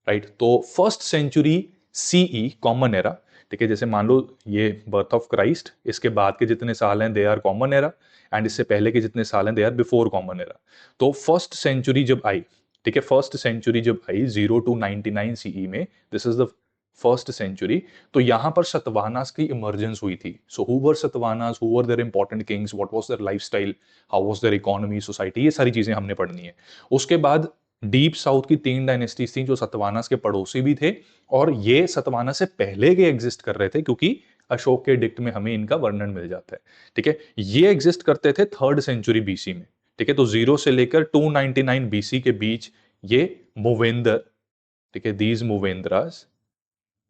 राइट। तो first century CE, common era, ठीक है, जैसे मान लो ये बर्थ ऑफ क्राइस्ट, इसके बाद के जितने साल हैं they are common era, and इससे पहले के जितने साल हैं they are before common era. तो फर्स्ट सेंचुरी जब आई, ठीक है, फर्स्ट सेंचुरी जब आई 0 to 99 सीई में, this is the first century, तो यहां पर सतवाहनास की इमर्जेंस हुई थी। So who were Satavahanas, who were their important kings, what was their lifestyle, how was their economy, society, ये सारी चीजें हमने पढ़नी है। उसके बाद डीप साउथ की 3 डायनेस्टीज थी जो सतवाहनास के पड़ोसी भी थे, और ये सतवाहनास से पहले के एग्जिस्ट कर रहे थे, क्योंकि अशोक के डिक्ट में हमें इनका वर्णन मिल जाता है। ठीक है, ये एग्जिस्ट करते थे 3rd सेंचुरी बीसी में। ठीक है, तो 0 से लेकर 299 बीसी के बीच ये मूवेंदर, ठीक है, these Muvendras,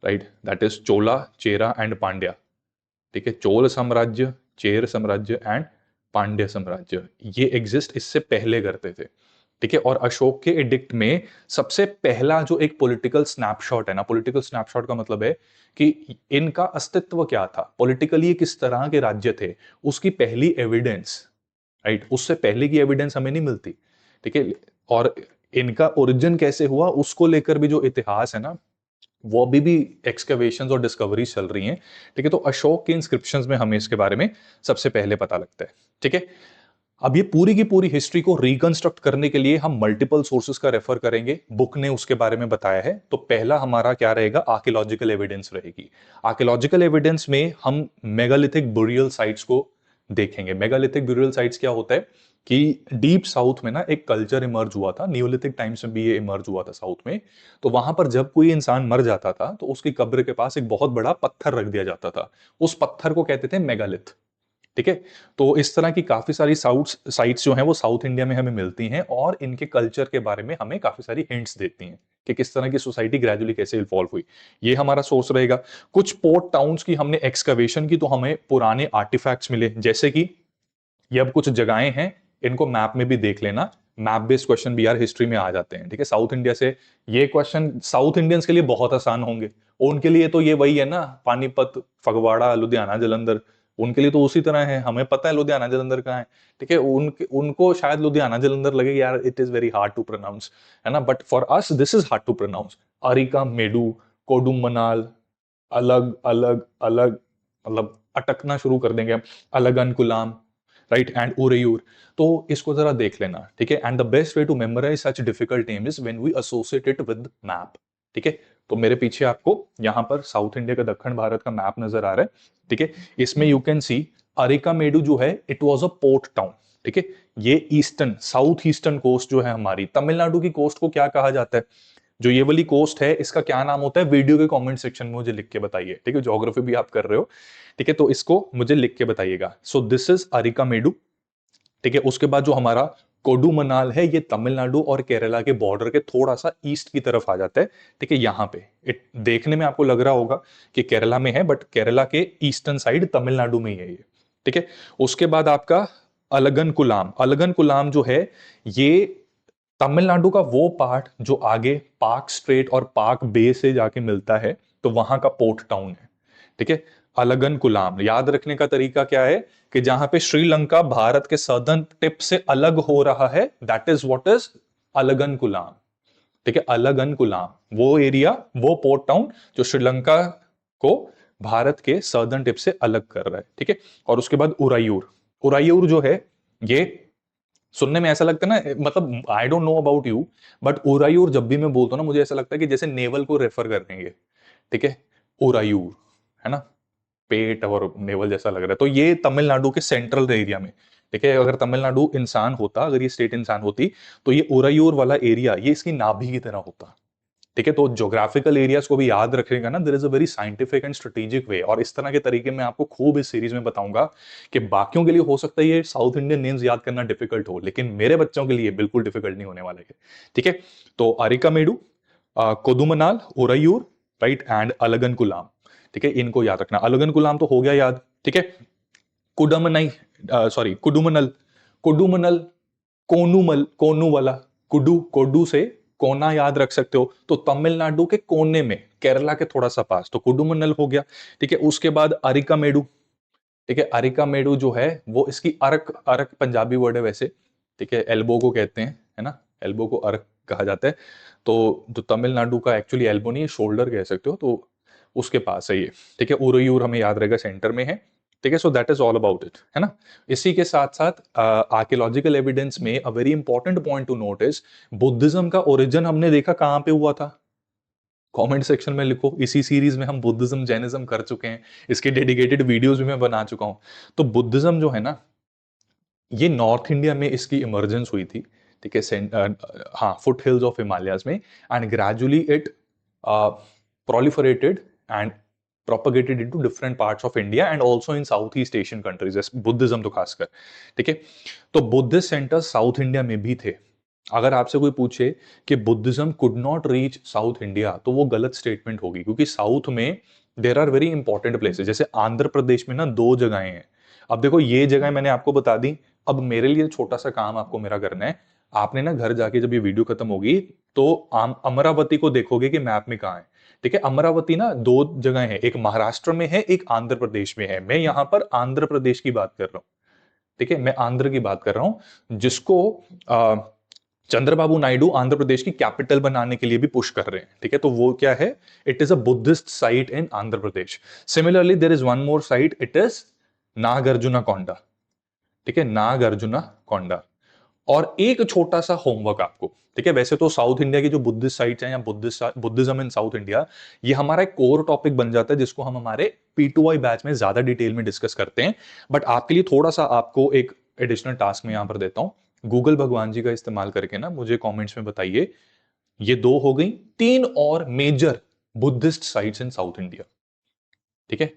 right, that is Chola, Chera and Pandya. ठीक है, चोल साम्राज्य, चेर साम्राज्य एंड पांड्य साम्राज्य, ये एग्जिस्ट इससे पहले करते थे। ठीक है, और अशोक के एडिक्ट में सबसे पहला जो एक पॉलिटिकल स्नैपशॉट है ना, पॉलिटिकल स्नैपशॉट का मतलब है कि इनका अस्तित्व क्या था, पॉलिटिकली किस तरह के राज्य थे, उसकी पहली एविडेंस, राइट, उससे पहले की एविडेंस हमें नहीं मिलती। ठीक है, और इनका ओरिजिन कैसे हुआ उसको लेकर भी जो इतिहास है ना, वो अभी भी एक्सकवेशंस और डिस्कवरीज चल रही हैं। ठीक है, तो अशोक के इंस्क्रिप्शंस में हमें इसके बारे में सबसे पहले पता लगता है। ठीक है, अब ये पूरी की पूरी हिस्ट्री को रिकंस्ट्रक्ट करने के लिए हम मल्टीपल सोर्सेज का रेफर करेंगे, बुक ने उसके बारे में बताया है। तो पहला हमारा क्या रहेगा, आर्कियोलॉजिकल एविडेंस रहेगी। आर्कियोलॉजिकल एविडेंस में हम मेगालिथिक बुरियल साइट्स को देखेंगे। मेगालिथिक बुरियल साइट्स क्या होता है कि डीप साउथ में ना एक कल्चर इमर्ज हुआ था, नियोलिथिक टाइम्स में भी ये इमर्ज हुआ था साउथ में। तो वहां पर जब कोई इंसान मर जाता था तो उसकी कब्र के पास एक बहुत बड़ा पत्थर रख दिया जाता था, उस पत्थर को कहते थे मेगालिथ। ठीक है, तो इस तरह की काफी सारी साइट्स जो हैं वो साउथ इंडिया में हमें मिलती हैं, और इनके कल्चर के बारे में हमें काफी सारी हिंट्स देती हैं कि किस तरह की सोसाइटी ग्रेजुअली कैसे इवॉल्व हुई। ये हमारा सोर्स रहेगा। कुछ पोर्ट टाउन्स की हमने एक्सकवेशन की, तो हमें पुराने आर्टिफैक्ट्स मिले, जैसे कि ये अब कुछ जगहें हैं, इनको मैप में भी देख लेना। मैप बेस्ड क्वेश्चन भी यार हिस्ट्री में आ जाते हैं। ठीक है, साउथ इंडिया से ये क्वेश्चन साउथ इंडियंस के लिए बहुत आसान होंगे, उनके लिए तो ये वही है ना, पानीपत, फगवाड़ा, लुधियाना, जलंधर, उनके लिए तो उसी तरह है। हमें पता है लुधियाना जलंधर कहाँ है। ठीक है, उनको शायद लुधियाना जलंधर लगे यार, it is very hard to pronounce, है ना, but for us this is hard to pronounce. Arikamedu, Kodumanal, अलग अलग अलग, मतलब अटकना शुरू कर देंगे हम, अलगन कुलाम, राइट, एंड उरेयूर। तो इसको जरा देख लेना। ठीक है, and the best way to memorise such difficult name is when we associate it with map. ठीक है, तो मेरे पीछे आपको यहाँ पर साउथ इंडिया का, दक्षिण भारत का मैप नजर आ रहा है। ठीक है, इसमें यू कैन सी अरिकामेडू जो है it was a port town. ठीक है, ये ईस्टर्न, साउथ ईस्टर्न कोस्ट जो है हमारी तमिलनाडु की कोस्ट को क्या कहा जाता है, जो ये वाली कोस्ट है इसका क्या नाम होता है, वीडियो के कमेंट सेक्शन में मुझे लिख के बताइए। ठीक है, ज्योग्राफी भी आप कर रहे हो, ठीक है, तो इसको मुझे लिख के बताइएगा। So this is Arikamedu. ठीक है, उसके बाद जो हमारा कोडुमनाल है, ये तमिलनाडु और केरला के बॉर्डर के थोड़ा सा ईस्ट की तरफ आ जाता है। ठीक है, यहाँ पे देखने में आपको लग रहा होगा कि केरला में है, बट केरला के ईस्टर्न साइड तमिलनाडु में ही है ये। ठीक है, उसके बाद आपका अलगन कुलाम। अलगन कुलाम जो है ये तमिलनाडु का वो पार्ट जो आगे पाक स्ट्रेट और पाक बे से जाके मिलता है, तो वहां का पोर्ट टाउन है। ठीक है, अलगन कुलाम। याद रखने का तरीका क्या है कि जहां पे श्रीलंका भारत के सदर्न टिप से अलग हो रहा है, that is what is Alagankulam. ठीक है, अलगन कुलाम वो एरिया, वो पोर्ट टाउन जो श्रीलंका को भारत के सदर्न टिप से अलग कर रहा है। ठीक है, और उसके बाद उरायूर। उरायूर जो है ये सुनने में ऐसा लगता है ना, मतलब I don't know about you, but Uraiyur जब भी मैं बोलता हूं ना, मुझे ऐसा लगता है कि जैसे नेवल को रेफर कर रहे हैं ये। ठीक है, उरायूर, है ना, पेट और नेवल जैसा लग रहा है। तो ये तमिलनाडु के सेंट्रल एरिया में। ठीक है, अगर तमिलनाडु इंसान होता, अगर ये स्टेट इंसान होती, तो ये उरायूर वाला एरिया ये इसकी नाभि की तरह होता। ठीक है, तो ज्योग्राफिकल एरियाज को भी याद रखेगा ना, there is a very scientific and strategic way. और इस तरह के तरीके मैं आपको खूब इस सीरीज में बताऊंगा कि बाकियों के लिए हो सकता है ये साउथ इंडियन नेम्स याद करना डिफिकल्ट हो, लेकिन मेरे बच्चों के लिए बिल्कुल डिफिकल्ट नहीं होने वाला है। ठीक है, तो अरिकामेडु, कोदुमनाल, उरायूर, राइट, एंड अलगन कुलाम। ठीक है, इनको याद रखना। अलगन कुलाम तो हो गया याद। ठीक है, कुडमनई, सॉरी कुडुमनल, कुडुमनल, कोनुमल, कोनु वाला, कुडू, कोडू से कोना याद रख सकते हो, तो तमिलनाडु के कोने में, केरला के थोड़ा सा पास, तो कुडुमनल हो गया। ठीक है, उसके बाद अरिकामेडु। ठीक है, अरिकामेडु जो है वो इसकी अरक, अरक पंजाबी वर्ड है वैसे। ठीक है, एल्बो को कहते हैं, है ना, एल्बो को अरक कहा जाता है। तो जो तमिलनाडु का एक्चुअली एल्बो नहीं है, शोल्डर कह सकते हो, तो उसके पास है ये। ठीक है, उरयूर हमें याद रहेगा सेंटर में है। ठीक है, सो that is all about it, है ना। इसी के साथ साथ आर्कियोलॉजिकल एविडेंस में a very important point two note is Buddhism का ओरिजिन हमने देखा कहां पे हुआ था। कमेंट सेक्शन में लिखो। इसी सीरीज में हम बुद्धिज्म जैनिज्म कर चुके हैं, इसके डेडिकेटेड वीडियोस भी मैं बना चुका हूं। तो बुद्धिज्म जो है ना, ये नॉर्थ इंडिया में इसकी इमर्जेंस हुई थी। ठीक है, हाँ, फुट हिल्स ऑफ हिमालयाज में, and gradually it proliferated and propagated into different parts of India and also in Southeast Asian countries, Buddhism तो खासकर। ठीक है, तो बुद्धिस्ट सेंटर्स साउथ इंडिया में भी थे। अगर आपसे कोई पूछे कि Buddhism could not reach South India, तो वो गलत स्टेटमेंट होगी, क्योंकि साउथ में there are very important places. जैसे आंध्र प्रदेश में ना 2 जगहें हैं। अब देखो, ये जगह मैंने आपको बता दी। अब मेरे लिए छोटा सा काम आपको मेरा करना है। आपने ना घर जाके जब ये वीडियो खत्म होगी, तो अमरावती को देखोगे कि मैप में कहाँ है। ठीक है, अमरावती ना 2 जगह है, एक महाराष्ट्र में है, एक आंध्र प्रदेश में है। मैं यहां पर आंध्र प्रदेश की बात कर रहा हूं। ठीक है, मैं आंध्र की बात कर रहा हूं, जिसको चंद्रबाबू नायडू आंध्र प्रदेश की कैपिटल बनाने के लिए भी पुश कर रहे हैं। ठीक है, तो वो क्या है, it is a Buddhist site in Andhra Pradesh. Similarly there is one more site, it is Nagarjuna Konda. ठीक है, नागार्जुना कोंडा। और एक छोटा सा होमवर्क आपको। ठीक है, वैसे तो साउथ इंडिया की जो बुद्धिस्ट साइट्स हैं या बुद्धिज्म इन साउथ इंडिया, ये हमारा एक कोर टॉपिक बन जाता है, जिसको हम हमारे P2I बैच में ज्यादा डिटेल में डिस्कस करते हैं। बट आपके लिए थोड़ा सा आपको एक एडिशनल टास्क में यहां पर देता हूं। गूगल भगवान जी का इस्तेमाल करके ना मुझे कॉमेंट्स में बताइए, ये 2 हो गई, 3 और major Buddhist sites in south India. ठीक है,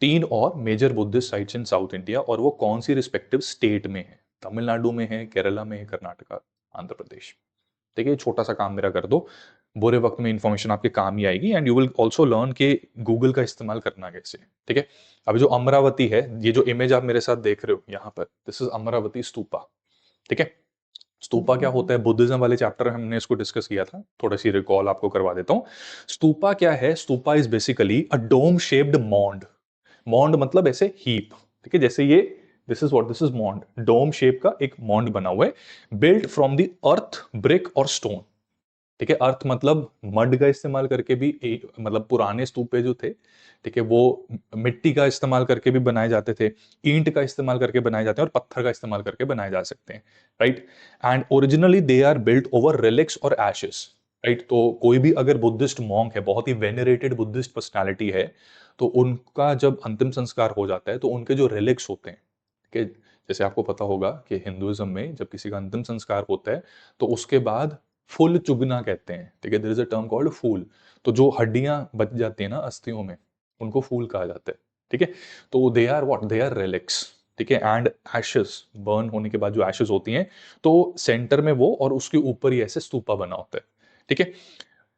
3 और major Buddhist sites in south India, और वो कौन सी रिस्पेक्टिव स्टेट में है। तमिलनाडु में है, केरला में है, कर्नाटका, आंध्र प्रदेश। ठीक है, छोटा सा काम मेरा कर दो, बुरे वक्त में इंफॉर्मेशन आपके काम ही आएगी, and you will also learn के गूगल का इस्तेमाल करना कैसे। ठीक है, अब जो अमरावती है, ये जो इमेज आप मेरे साथ देख रहे हो यहाँ पर, दिस इज अमरावती स्तूपा। ठीक है, स्तूपा क्या होता है, बुद्धिज्म वाले चैप्टर में हमने इसको डिस्कस किया था, थोड़ा सी रिकॉल आपको करवा देता हूँ। स्तूपा क्या है, stupa is basically a dome shaped mound. Mound मतलब ऐसे हीप। ठीक है, जैसे ये, this is what, this is mound, dome shape का एक मॉन्ड बना हुआ है, built from the earth, brick और स्टोन। ठीक है, अर्थ मतलब मड का इस्तेमाल करके भी मतलब पुराने स्तूपे जो थे, ठीक है, वो मिट्टी का इस्तेमाल करके भी बनाए जाते थे, ईंट का इस्तेमाल करके बनाए जाते हैं, और पत्थर का इस्तेमाल करके बनाए जा सकते हैं। Right, and originally they are built over relics और एशेस। राइट, तो कोई भी अगर बुद्धिस्ट मॉन्क है, बहुत ही वेनरेटेड बुद्धिस्ट पर्सनैलिटी है, तो उनका जब अंतिम संस्कार हो जाता है, तो उनके जो रिलिक्स होते हैं, ठीक है, जैसे आपको पता होगा कि हिंदुइज्म में जब किसी का अंतिम संस्कार होता है, तो उसके बाद फुल चुगना कहते हैं। ठीक है, there is a term called phool. तो जो हड्डियां बच जाती है ना अस्थियों में, उनको फूल कहा जाता है। ठीक है, तो they are what, they are relics. ठीक है, एंड एशेस, बर्न होने के बाद जो एशेस होती हैं, तो सेंटर में वो, और उसके ऊपर ही ऐसे स्तूपा बना होता है। ठीक है,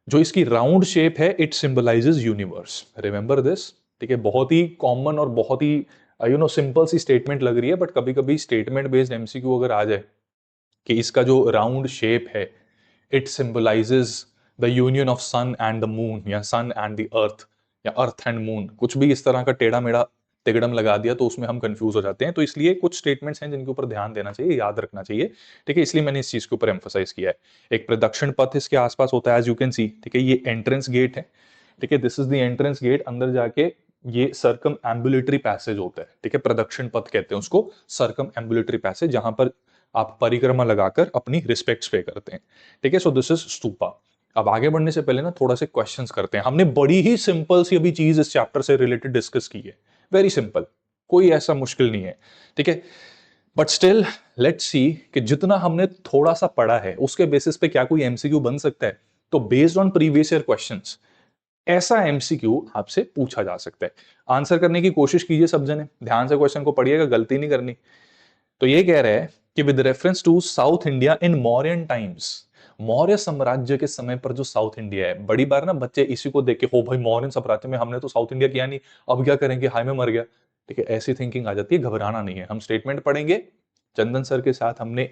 जो इसकी राउंड शेप है, it symbolizes universe, remember this. ठीक है, बहुत ही कॉमन और बहुत ही सिंपल सी स्टेटमेंट लग रही है, बट कभी कभी स्टेटमेंट बेस्ड एमसीक्यू अगर आ जाए कि इसका जो राउंड शेप है, it symbolises the union of sun and the moon, या सन एंड द अर्थ, या अर्थ एंड मून, कुछ भी इस तरह का टेढ़ा मेढ़ा तिगड़म लगा दिया तो उसमें हम कंफ्यूज हो जाते हैं। तो इसलिए कुछ स्टेटमेंट्स हैं जिनके ऊपर ध्यान देना चाहिए, याद रखना चाहिए, ठीक है, इसलिए मैंने इस चीज के ऊपर एम्फोसाइज किया है। एक प्रदक्षिण पथ इसके आसपास होता है, एज यू कैन सी, ठीक है, ये एंट्रेंस गेट है, ठीक है, this is the entrance gate, अंदर जाके ये सर्कम एम्बुलेटरी पैसेज होता है, ठीक है, प्रदक्षिण पथ कहते हैं उसको, सर्कम एम्बुलेटरी पैसेज, जहां पर आप परिक्रमा लगाकर अपनी रिस्पेक्ट्स पे करते हैं, ठीक है। सो दिस इज स्तूपा। अब आगे बढ़ने से पहले ना थोड़ा से क्वेश्चंस करते हैं। हमने बड़ी ही सिंपल सी अभी चीज इस चैप्टर से रिलेटेड डिस्कस की है, वेरी सिंपल, कोई ऐसा मुश्किल नहीं है, ठीक है। बट स्टिल लेट्स सी कि जितना हमने थोड़ा सा पढ़ा है उसके बेसिस पे क्या कोई एमसीक्यू बन सकता है। तो based on previous year questions ऐसा एमसीक्यू आपसे पूछा जा सकता है। आंसर करने की कोशिश कीजिए सब जने, ध्यान से क्वेश्चन को पढ़िएगा, गलती नहीं करनी। तो ये कह रहा है कि with reference to south India in Mauryan times, Maurya साम्राज्य के समय पर जो साउथ इंडिया है, बड़ी बार ना बच्चे इसी को देख के, हो भाई मौर्यन साम्राज्य में हमने तो साउथ इंडिया किया नहीं, अब क्या करेंगे, हाय में मर गया, ठीक है, ऐसी थिंकिंग आ जाती है। घबराना नहीं है, हम स्टेटमेंट पढ़ेंगे, चंदन सर के साथ हमने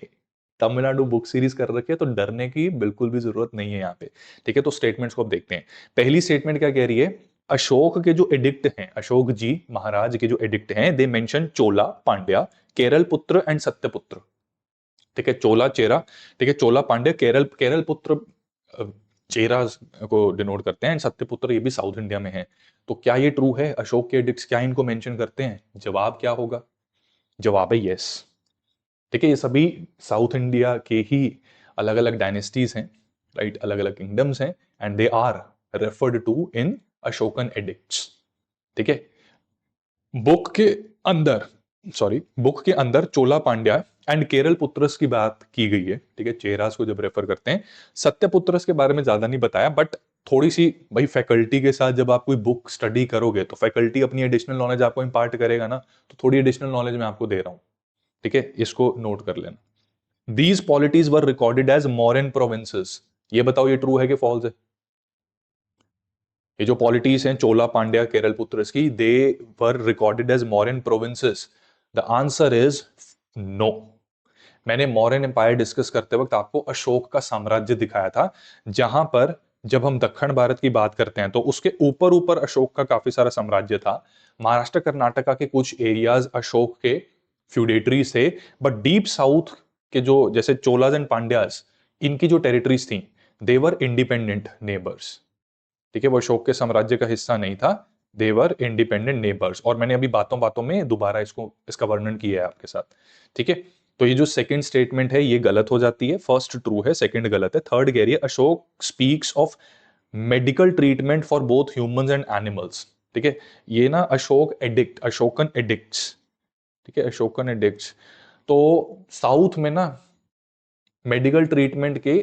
तमिलनाडु बुक सीरीज कर रखी है, तो डरने की बिल्कुल भी जरूरत नहीं है यहाँ पे, ठीक है। तो स्टेटमेंट्स को अब देखते हैं। पहली स्टेटमेंट क्या कह रही है, अशोक के जो एडिक्ट हैं, अशोक जी महाराज के जो एडिक्ट हैं, दे मेंशन चोला, पांड्या, केरल पुत्र एंड सत्यपुत्र, ठीक है, चोला चेरा, ठीक है, चोला पांड्या, केरल केरल पुत्र चेरा को डिनोट करते हैं, एंड सत्यपुत्र ये भी साउथ इंडिया में है। तो क्या ये ट्रू है, अशोक के एडिक्ट्स क्या इनको मेंशन करते हैं? जवाब क्या होगा? जवाब है यस, ठीक है, ये सभी साउथ इंडिया के ही अलग अलग डायनेस्टीज हैं, राइट, अलग अलग किंगडम्स हैं, and they are referred to in Ashokan edicts, ठीक है। बुक के अंदर, सॉरी, बुक के अंदर चोला पांड्या एंड केरल पुत्रस की बात की गई है, ठीक है, चेरास को जब रेफर करते हैं। सत्यपुत्रस के बारे में ज्यादा नहीं बताया, बट थोड़ी सी भाई फैकल्टी के साथ जब आप कोई बुक स्टडी करोगे तो फैकल्टी अपनी एडिशनल नॉलेज आपको इंपार्ट करेगा ना, तो थोड़ी एडिशनल नॉलेज मैं आपको दे रहा हूं, ठीक है, इसको नोट कर लेना। These polities were recorded as Mauryan provinces, ये बताओ ये ट्रू है कि फॉल्स है? ये जो पॉलिटीज हैं चोला पांड्या केरल पुत्रस की, they were recorded as Mauryan provinces, the answer is no. मैंने मौर्यन एम्पायर डिस्कस करते वक्त आपको अशोक का साम्राज्य दिखाया था, जहां पर जब हम दक्षिण भारत की बात करते हैं तो उसके ऊपर ऊपर अशोक का काफी सारा साम्राज्य था। महाराष्ट्र कर्नाटका के कुछ एरियाज अशोक के फ्यूडेटरीज थे, बट डीप साउथ के जो जैसे चोलाज एंड पांड्यास, इनकी जो टेरिटरीज थी, देवर इंडिपेंडेंट नेबर्स, ठीक है, वो अशोक के साम्राज्य का हिस्सा नहीं था, देवर इंडिपेंडेंट नेबर्स। और मैंने अभी बातों बातों में दोबारा इसका वर्णन किया है आपके साथ, ठीक है। तो ये जो सेकंड स्टेटमेंट है ये गलत हो जाती है, फर्स्ट ट्रू है, सेकंड गलत है। थर्ड कह रही है Ashok speaks of medical treatment for both humans and animals, ठीक है, ये ना अशोक एडिक्ट, अशोकन एडिक्ट्स, ठीक है, अशोकन एडिक्ट्स। तो साउथ में ना मेडिकल ट्रीटमेंट के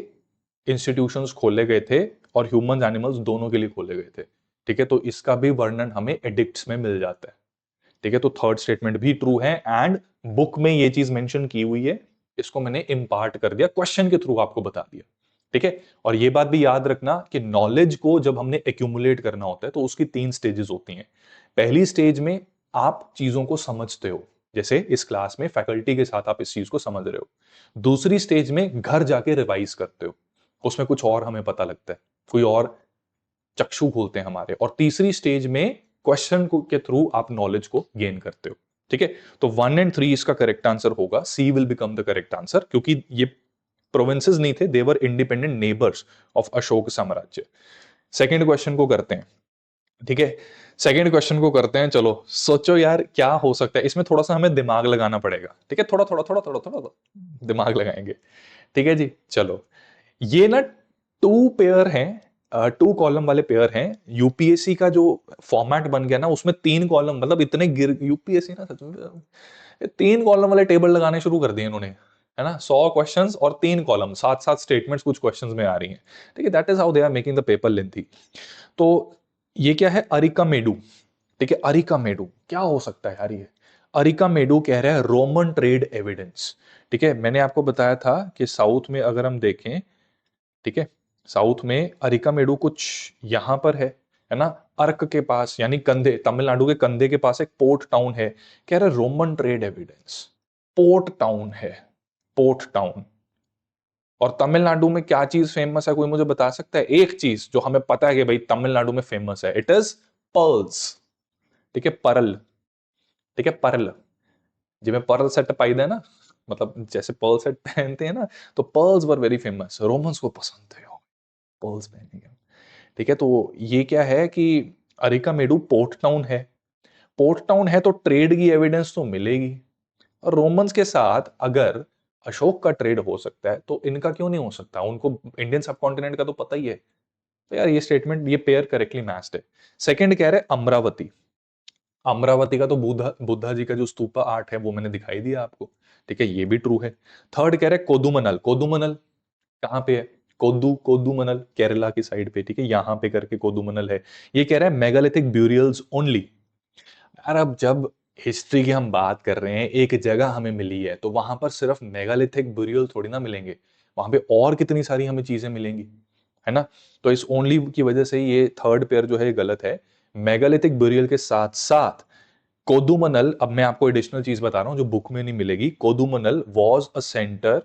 इंस्टीट्यूशंस खोले गए थे और ह्यूमंस एनिमल्स दोनों के लिए खोले गए थे, ठीक है। तो इसका भी वर्णन हमें एडिक्ट्स में मिल जाता है, ठीक है। तो थर्ड स्टेटमेंट भी ट्रू है, एंड बुक में ये चीज मेंशन की हुई है, इसको मैंने इम्पार्ट कर दिया, क्वेश्चन के थ्रू आपको बता दिया, ठीक है। और ये बात भी याद रखना कि नॉलेज को जब हमने एक्यूमुलेट करना होता है तो उसकी 3 स्टेजेस होती हैं। पहली स्टेज में आप चीजों को समझते हो, जैसे इस क्लास में फैकल्टी के साथ आप इस चीज को समझ रहे हो। दूसरी स्टेज में घर जाके रिवाइज करते हो, उसमें कुछ और हमें पता लगता है, कोई और चक्षु खोलते हैं हमारे। और तीसरी स्टेज में क्वेश्चन के थ्रू आप नॉलेज को गेन करते हो, ठीक है। तो 1 एंड 3 इसका करेक्ट आंसर होगा, C will become the correct answer, क्योंकि ये प्रोविंसेस नहीं थे, they were independent neighbours of Ashoka साम्राज्य। सेकेंड क्वेश्चन को करते हैं, ठीक है, सेकेंड क्वेश्चन को करते हैं। चलो सोचो यार क्या हो सकता है, इसमें थोड़ा सा हमें दिमाग लगाना पड़ेगा, ठीक है, थोड़ा थोड़ा थोड़ा थोड़ा थोड़ा दिमाग लगाएंगे, ठीक है जी। चलो ये ना 2 पेयर हैं, 2 कॉलम वाले पेयर हैं। यूपीएससी का जो फॉर्मेट बन गया ना उसमें 3 कॉलम, मतलब इतने गिर यूपीएससी ना सच में 3 कॉलम वाले टेबल लगाने शुरू कर दिए इन्होंने, है ना, 100 क्वेश्चंस और 3 कॉलम, साथ साथ स्टेटमेंट्स कुछ क्वेश्चंस में आ रही हैं, ठीक है। That is how they are making the paper lengthy. तो ये क्या है, अरिका मेडू, ठीक है, अरिका मेडू क्या हो सकता है यार ये? अरिका मेडू कह रहा है रोमन ट्रेड एविडेंस, ठीक है। मैंने आपको बताया था कि साउथ में अगर हम देखें, ठीक है, साउथ में अरिकामेडू कुछ यहां पर है ना, अर्क के पास, यानी कंधे, तमिलनाडु के कंधे के पास एक पोर्ट टाउन है। कह रहे Roman trade evidence, port town है, पोर्ट टाउन। और तमिलनाडु में क्या चीज फेमस है, कोई मुझे बता सकता है? एक चीज जो हमें पता है कि भाई तमिलनाडु में फेमस है, इट इज पर्ल्स, ठीक है, परल, ठीक है, परल, जिमें पर्ल सेट पाइदा है ना, मतलब जैसे पर्ल सेट पहनते हैं ना, तो pearls were very famous, Romans को पसंद थे पर्ल्स पहनेंगे, ठीक है। तो ये क्या है कि अरिकामेडु पोर्ट टाउन है, पोर्ट टाउन है तो ट्रेड की एविडेंस तो मिलेगी, और रोमन्स के साथ अगर अशोक का ट्रेड हो सकता है तो इनका क्यों नहीं हो सकता, उनको इंडियन सब कॉन्टिनेंट का तो पता ही है। तो यार ये स्टेटमेंट, ये पेयर करेक्टली मैच्ड है। सेकंड कह रहे अमरावती, अमरावती का तो बुद्धा बुद्धा जी का जो स्तूपा आर्ट है वो मैंने दिखाई दिया आपको, ठीक है, ये भी ट्रू है। थर्ड कह रहे कोदुमनल, कोदुमनल कहाँ पे है, कोदुमनल केरला की साइड पे, ठीक है, यहां पे करके कोदुमनल है। ये कह रहा है मेगालिथिक ब्यूरियल्स ओनली। यार अब जब हिस्ट्री की हम बात कर रहे हैं, एक जगह हमें मिली है तो वहां पर सिर्फ मेगालिथिक ब्यूरियल थोड़ी ना मिलेंगे, वहां पे और कितनी सारी हमें चीजें मिलेंगी, है ना। तो इस ओनली की वजह से ये थर्ड पेयर जो है ये गलत है। मेगालिथिक ब्यूरियल के साथ साथ कोदुमनल, अब मैं आपको एडिशनल चीज बता रहा हूं जो बुक में नहीं मिलेगी, Kodumanal was a centre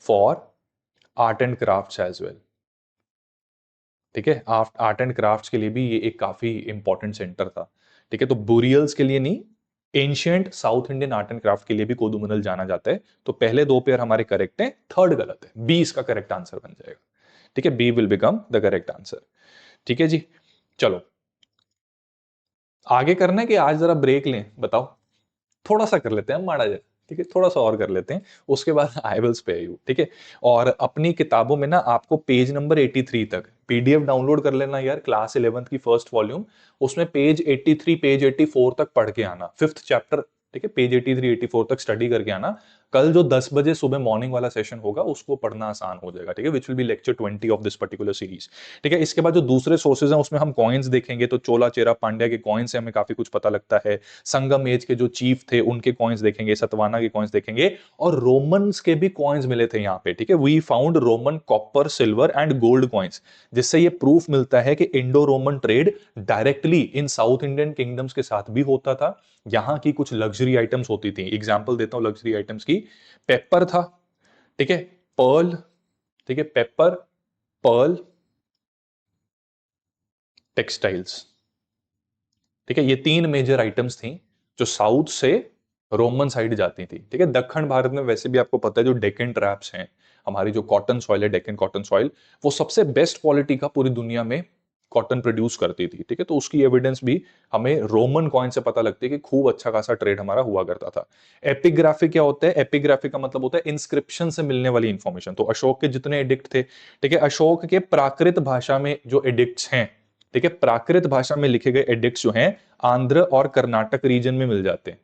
for art and craft as well, ठीक है, आर्ट एंड क्राफ्ट्स के लिए भी ये एक काफी इंपॉर्टेंट सेंटर था, ठीक है। तो बुरियल्स के लिए नहीं, ancient south Indian art and craft के लिए भी कोदुमनल जाना जाता है। तो पहले दो पेयर हमारे करेक्ट हैं, थर्ड गलत है, बी इसका करेक्ट आंसर बन जाएगा, ठीक है, B will become the correct answer, ठीक है जी। चलो आगे करना है कि आज जरा ब्रेक लें, बताओ, थोड़ा सा कर लेते हैं हम माड़ा जा, ठीक है, थोड़ा सा और कर लेते हैं, उसके बाद आई विल स्पेयर यू, ठीक है। और अपनी किताबों में ना आपको पेज नंबर 83 तक पीडीएफ डाउनलोड कर लेना यार, क्लास 11th की फर्स्ट वॉल्यूम, उसमें पेज 83 पेज 84 तक पढ़ के आना, फिफ्थ चैप्टर, ठीक है, पेज 83 84 तक स्टडी करके आना। कल जो 10 बजे सुबह मॉर्निंग वाला सेशन होगा उसको पढ़ना आसान हो जाएगा, ठीक है, which will be lecture 20 of this particular series, ठीक है। इसके बाद जो दूसरे सोर्सेज हैं उसमें हम कॉइन्स देखेंगे, तो चोला चेरा पांड्या के कॉइन्स से हमें काफी कुछ पता लगता है, संगम एज के जो चीफ थे उनके कॉइन्स देखेंगे, सतवाना के कॉइन्स देखेंगे, और रोमन्स के भी कॉइन्स मिले थे यहाँ पे, ठीक है। We found Roman copper silver and gold coins, जिससे ये प्रूफ मिलता है कि Indo Roman trade directly in south Indian kingdoms के साथ भी होता था। यहाँ की कुछ लग्जरी आइटम्स होती थी, एग्जाम्पल देता हूं लग्जरी आइटम्स की, पेपर था, ठीक है, पर्ल, ठीक है, पेपर, पर्ल, टेक्सटाइल्स, ठीक है, ये तीन मेजर आइटम्स थी जो साउथ से रोमन साइड जाती थी, ठीक है। दक्षिण भारत में वैसे भी आपको पता है जो डेक्कन ट्रैप्स हैं, हमारी जो कॉटन सॉइल है, डेक्कन कॉटन सॉइल, वो सबसे बेस्ट क्वालिटी का पूरी दुनिया में कॉटन प्रोड्यूस करती थी, ठीक है। तो उसकी एविडेंस भी हमें रोमन कॉइन से पता लगती है कि खूब अच्छा खासा ट्रेड हमारा हुआ करता था। एपिग्राफी क्या होता है, एपिग्राफी का मतलब होता है इंस्क्रिप्शन से मिलने वाली इंफॉर्मेशन। तो अशोक के जितने एडिक्ट थे, ठीक है, अशोक के प्राकृत भाषा में जो एडिक्ट्स हैं, ठीक है, प्राकृत भाषा में लिखे गए एडिक्ट्स जो हैं आंध्र और कर्नाटक रीजन में मिल जाते हैं,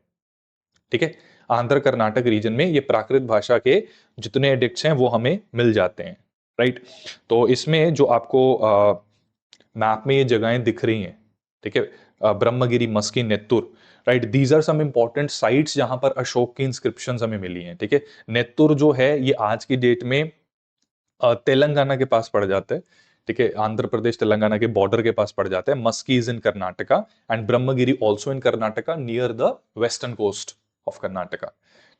ठीक है। आंध्र कर्नाटक रीजन में ये प्राकृत भाषा के जितने एडिक्ट्स हैं वो हमें मिल जाते हैं, राइट। तो इसमें जो आपको मैप में ये जगहें दिख रही हैं, ठीक है, Brahmagiri, Maski, Nettur, right, these are some important sites जहां पर अशोक की इंस्क्रिप्शंस हमें मिली हैं, ठीक है। नेत्तुर जो है ये आज की डेट में तेलंगाना के पास पड़ जाता है, ठीक है, आंध्र प्रदेश तेलंगाना के बॉर्डर के पास पड़ जाता है। Maski is in Karnataka and Brahmagiri also in Karnataka near the western coast of Karnataka,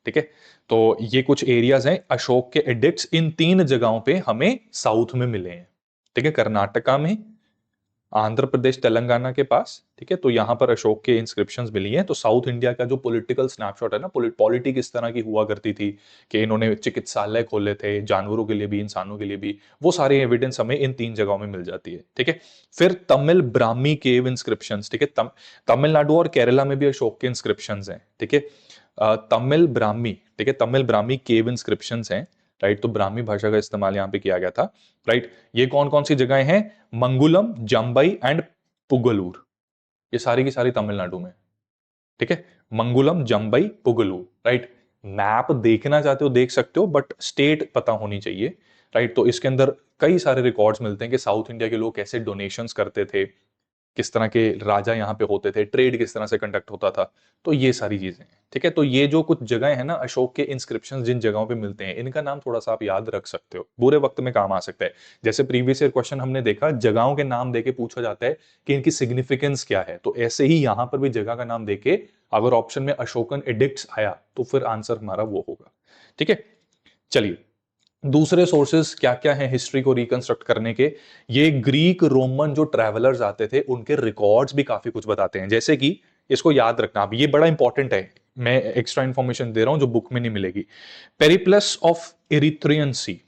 ठीक है। तो ये कुछ एरियाज हैं, अशोक के एडिक्ट्स इन तीन जगहों पे हमें साउथ में मिले हैं, ठीक है, कर्नाटका में, आंध्र प्रदेश तेलंगाना के पास, ठीक है। तो यहां पर अशोक के इंस्क्रिप्शंस मिली हैं। तो साउथ इंडिया का जो पॉलिटिकल स्नैपशॉट है ना, पॉलिटी किस तरह की हुआ करती थी, कि इन्होंने चिकित्सालय खोले थे जानवरों के लिए भी इंसानों के लिए भी, वो सारी एविडेंस हमें इन तीन जगहों में मिल जाती है, ठीक है। फिर तमिल ब्राह्मी केव इंस्क्रिप्शंस, ठीक है, तमिलनाडु और केरला में भी अशोक के इंस्क्रिप्शंस हैं, ठीक है। तमिल ब्राह्मी, ठीक है, तमिल ब्राह्मी केव इंस्क्रिप्शंस हैं, राइट। तो ब्राह्मी भाषा का इस्तेमाल यहां पे किया गया था, राइट। ये कौन कौन सी जगहें हैं, मंगुलम, जम्बई एंड पुगलूर, ये सारी की सारी तमिलनाडु में, ठीक है, मंगुलम, जम्बई, पुगलूर, राइट। मैप देखना चाहते हो देख सकते हो, बट स्टेट पता होनी चाहिए, राइट। तो इसके अंदर कई सारे रिकॉर्ड्स मिलते हैं कि साउथ इंडिया के लोग कैसे डोनेशंस करते थे, किस तरह के राजा यहाँ पे होते थे, ट्रेड किस तरह से कंडक्ट होता था, तो ये सारी चीजें हैं, ठीक है। तो ये जो कुछ जगह है ना अशोक के इंस्क्रिप्शंस जिन जगहों पे मिलते हैं, इनका नाम थोड़ा सा आप याद रख सकते हो, बुरे वक्त में काम आ सकता है। जैसे प्रीवियस ईयर क्वेश्चन हमने देखा, जगहों के नाम देके पूछा जाता है कि इनकी सिग्निफिकेंस क्या है, तो ऐसे ही यहां पर भी जगह का नाम देके अगर ऑप्शन में अशोकन एडिक्ट्स आया तो फिर आंसर हमारा वो होगा, ठीक है। चलिए दूसरे सोर्सेस क्या क्या हैं हिस्ट्री को रिकंस्ट्रक्ट करने के, ये ग्रीक रोमन जो ट्रैवलर्स आते थे उनके रिकॉर्ड्स भी काफी कुछ बताते हैं। जैसे कि इसको याद रखना, अब ये बड़ा इंपॉर्टेंट है, मैं एक्स्ट्रा इंफॉर्मेशन दे रहा हूं जो बुक में नहीं मिलेगी। पेरिप्लस ऑफ इरिथ्रियन सी,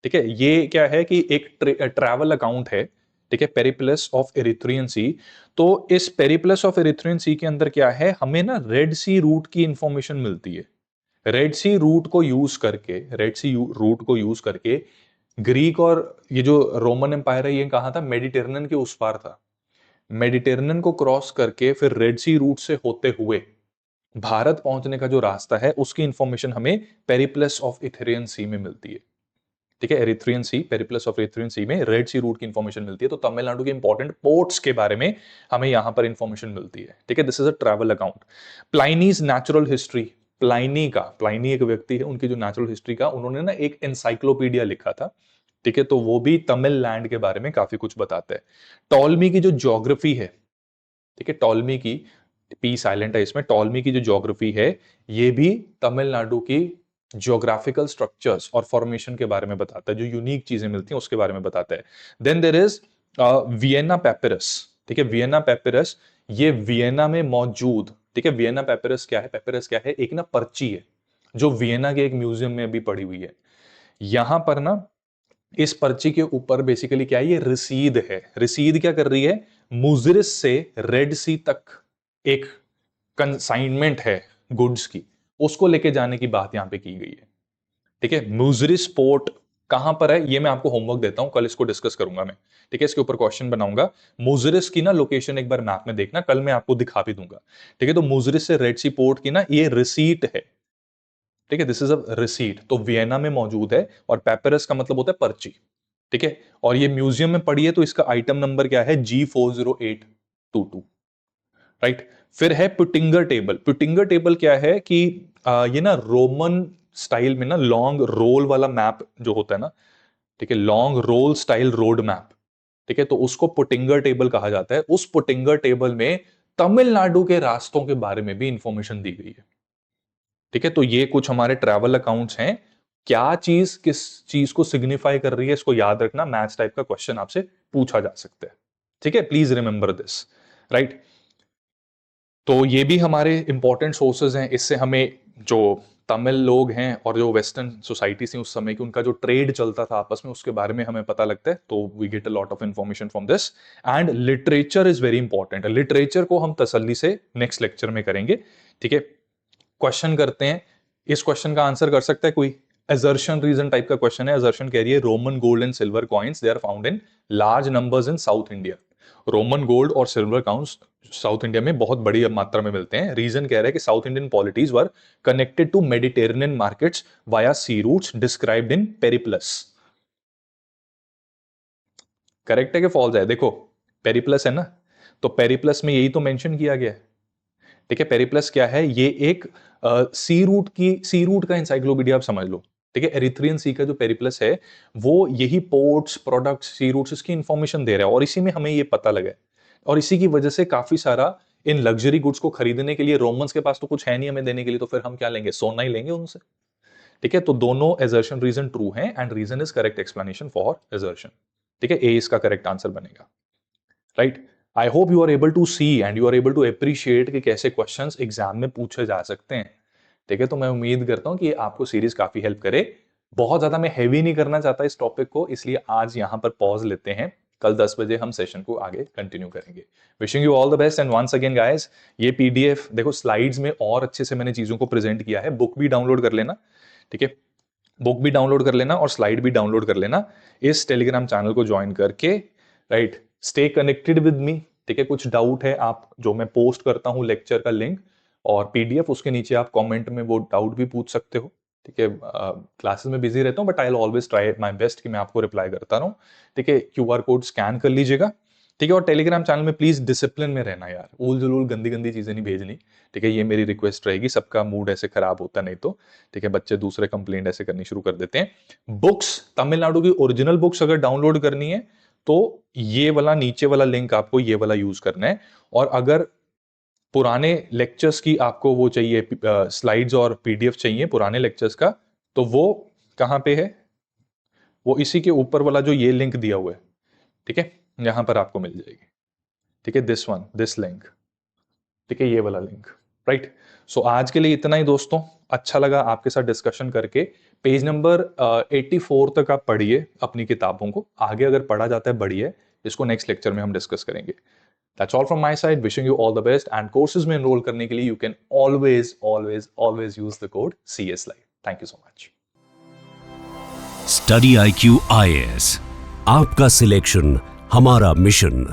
ठीक है, ये क्या है कि एक ट्रैवल अकाउंट है, ठीक है, पेरिप्लस ऑफ इरिथ्रियन सी। तो इस पेरिप्लस ऑफ इरिथ्रियन सी के अंदर क्या है, हमें ना रेड सी रूट की इंफॉर्मेशन मिलती है। रेड सी रूट को यूज करके ग्रीक और ये जो रोमन एम्पायर है ये कहा था, मेडिटेरेनियन के उस पार था। मेडिटेरेनियन को क्रॉस करके फिर रेड सी रूट से होते हुए भारत पहुंचने का जो रास्ता है उसकी इंफॉर्मेशन हमें पेरिप्लस ऑफ इथेरियन सी में मिलती है। ठीक है, Erythraean sea, Periplus of Erythraean sea में रेड सी रूट की इंफॉर्मेशन मिलती है। तो तमिलनाडु के इंपॉर्टेंट पोर्ट्स के बारे में हमें यहां पर इंफॉर्मेशन मिलती है। ठीक है, this is a travel account. Pliny's natural history, Pliny एक व्यक्ति है, उनकी जो नेचुरल हिस्ट्री का उन्होंने ना एक एनसाइक्लोपीडिया लिखा था। ठीक है, तो वो भी तमिल लैंड के बारे में काफी कुछ बताता है। टॉलमी की जो ज्योग्राफी है, ठीक है, टॉलमी की, पी साइलेंट है इसमें, टॉलमी की जो ज्योग्राफी है ये भी तमिलनाडु की ज्योग्राफिकल स्ट्रक्चर्स और फॉर्मेशन के बारे में बताता है, जो यूनिक चीजें मिलती हैं उसके बारे में बताता है। Then there is Vienna papyrus. ठीक है, वियना पेपिरस, ये वियना में मौजूद, ठीक है, वियना पेपिरस क्या है, पेपिरस क्या है, एक ना पर्ची है जो वियना के एक म्यूजियम में अभी पड़ी हुई है। यहां पर ना इस पर्ची के ऊपर बेसिकली क्या है, ये रसीद है। रसीद क्या कर रही है, मुजरिस से रेड सी तक एक कंसाइनमेंट है गुड्स की, उसको लेके जाने की बात यहां पे की गई है। ठीक है, मुजरिस पोर्ट कहां पर है ये मैं आपको होमवर्क देता हूं, कल इसको डिस्कस करूंगा मैं। ठीक है, इसके ऊपर क्वेश्चन बनाऊंगा। मुजरिस की ना लोकेशन एक बार मैप में देखना, कल मैं आपको दिखा भी दूंगा। ठीक है, तो मुजरिस से रेड सी पोर्ट की ना ये रिसीट है। ठीक है, दिस इज अ रिसीट, तो वियना में मौजूद है, और पेपरस का मतलब होता है पर्ची। ठीक है, और ये म्यूजियम में पड़ी है, तो इसका आइटम नंबर क्या है, G40822। राइट, फिर है पुटिंगर टेबल। पुटिंगर टेबल क्या है कि ये ना रोमन स्टाइल में ना लॉन्ग रोल वाला मैप जो होता है ना, ठीक है, long roll style road map, ठीक है, तो उसको पुटिंगर टेबल कहा जाता है। उस पुटिंगर टेबल में तमिलनाडु के रास्तों के बारे में भी इंफॉर्मेशन दी गई है। ठीक है, तो ये कुछ हमारे ट्रैवल अकाउंट्स हैं। क्या चीज किस चीज को सिग्निफाई कर रही है इसको याद रखना, मैथ्स टाइप का क्वेश्चन आपसे पूछा जा सकता है। ठीक है, प्लीज रिमेंबर दिस। राइट, तो ये भी हमारे इंपॉर्टेंट सोर्सेज हैं। इससे हमें जो तमिल लोग हैं और जो वेस्टर्न सोसाइटी थी उस समय की, उनका जो ट्रेड चलता था आपस में, उसके बारे में हमें पता लगता है। तो we get a lot of information from this. And literature is very important. Literature को हम तसल्ली से नेक्स्ट लेक्चर में करेंगे। ठीक है, क्वेश्चन करते हैं। इस क्वेश्चन का आंसर कर सकता है कोई? असर्शन रीजन टाइप का क्वेश्चन है। असर्शन कह रही है Roman gold and silver coins they are found in large numbers in south India. Roman gold और सिल्वर कॉइन्स साउथ इंडिया में बहुत बड़ी मात्रा में मिलते हैं। रीजन कह रहा है कि south Indian polities were connected to Mediterranean markets via sea routes described in Periplus. Correct है कि फॉल्स है? देखो, पेरिप्लस है ना, तो पेरिप्लस में यही तो मेंशन किया गया है। ठीक है, पेरिप्लस क्या है, ये एक सी रूट का इंसाइक्लोपीडिया आप समझ लो। ठीक है, एरिथ्रियन सी का जो पेरिप्लस है वो यही पोर्ट्स, प्रोडक्ट्स, सी रूट्स, इसकी इंफॉर्मेशन दे रहा है, और इसी में हमें ये पता लगा है। और इसी की वजह से काफी सारा इन लग्जरी गुड्स को खरीदने के लिए, रोमन्स के पास तो कुछ है नहीं हमें देने के लिए, तो फिर हम क्या लेंगे, सोना ही लेंगे उनसे। ठीक है, तो दोनों एजर्शन रीजन ट्रू हैं, and reason is correct explanation for assertion. ठीक है, ए इसका करेक्ट आंसर बनेगा। Right, I hope you are able to see and you are able to appreciate कि कैसे क्वेश्चंस एग्जाम में पूछे जा सकते हैं। ठीक है, तो मैं उम्मीद करता हूं कि आपको सीरीज काफी हेल्प करे। बहुत ज्यादा मैं हैवी नहीं करना चाहता इस टॉपिक को, इसलिए आज यहां पर पॉज लेते हैं। कल 10 बजे हम सेशन को आगे कंटिन्यू करेंगे। Wishing you all the best and once again guys, ये पीडीएफ देखो, स्लाइड्स में और अच्छे से मैंने चीजों को प्रेजेंट किया है। बुक भी डाउनलोड कर लेना। ठीक है, बुक भी डाउनलोड कर लेना और स्लाइड भी डाउनलोड कर लेना इस टेलीग्राम चैनल को ज्वाइन करके। Right, stay connected with me. ठीक है, कुछ डाउट है आप, जो मैं पोस्ट करता हूं लेक्चर का लिंक और पीडीएफ, उसके नीचे आप कमेंट में वो डाउट भी पूछ सकते हो। ठीक है, क्लासेस में बिजी रहता हूं but I will always try my best कि मैं आपको रिप्लाई करता रहूं। ठीक है, क्यूआर कोड स्कैन कर लीजिएगा। ठीक है, और टेलीग्राम चैनल में प्लीज डिसिप्लिन में रहना यार, उल जुलूल गंदी गंदी चीजें नहीं भेजनी। ठीक है, ये मेरी रिक्वेस्ट रहेगी, सबका मूड ऐसे खराब होता नहीं तो। ठीक है, बच्चे दूसरे कंप्लेंट ऐसे करनी शुरू कर देते हैं। बुक्स, तमिलनाडु की ओरिजिनल बुक्स अगर डाउनलोड करनी है तो ये वाला नीचे वाला लिंक आपको ये वाला यूज करना है। और अगर पुराने लेक्चर्स की आपको वो चाहिए, स्लाइड्स और पीडीएफ चाहिए पुराने लेक्चर्स का, तो वो कहां पे है, वो इसी के ऊपर वाला जो ये लिंक दिया हुआ है, ठीक है, यहाँ पर आपको मिल जाएगी, ठीक है, दिस वन, दिस लिंक, ठीक है, ये वाला लिंक, राइट। सो आज के लिए इतना ही दोस्तों, अच्छा लगा आपके साथ डिस्कशन करके। पेज नंबर 84 तक आप पढ़िए अपनी किताबों को, आगे अगर पढ़ा जाता है बढ़िया, इसको नेक्स्ट लेक्चर में हम डिस्कस करेंगे। That's all from my side. Wishing you all the best. And courses में enroll करने के लिए you can always use the code CS Live. Thank you so much.
Study IQ IAS, आपका selection हमारा mission.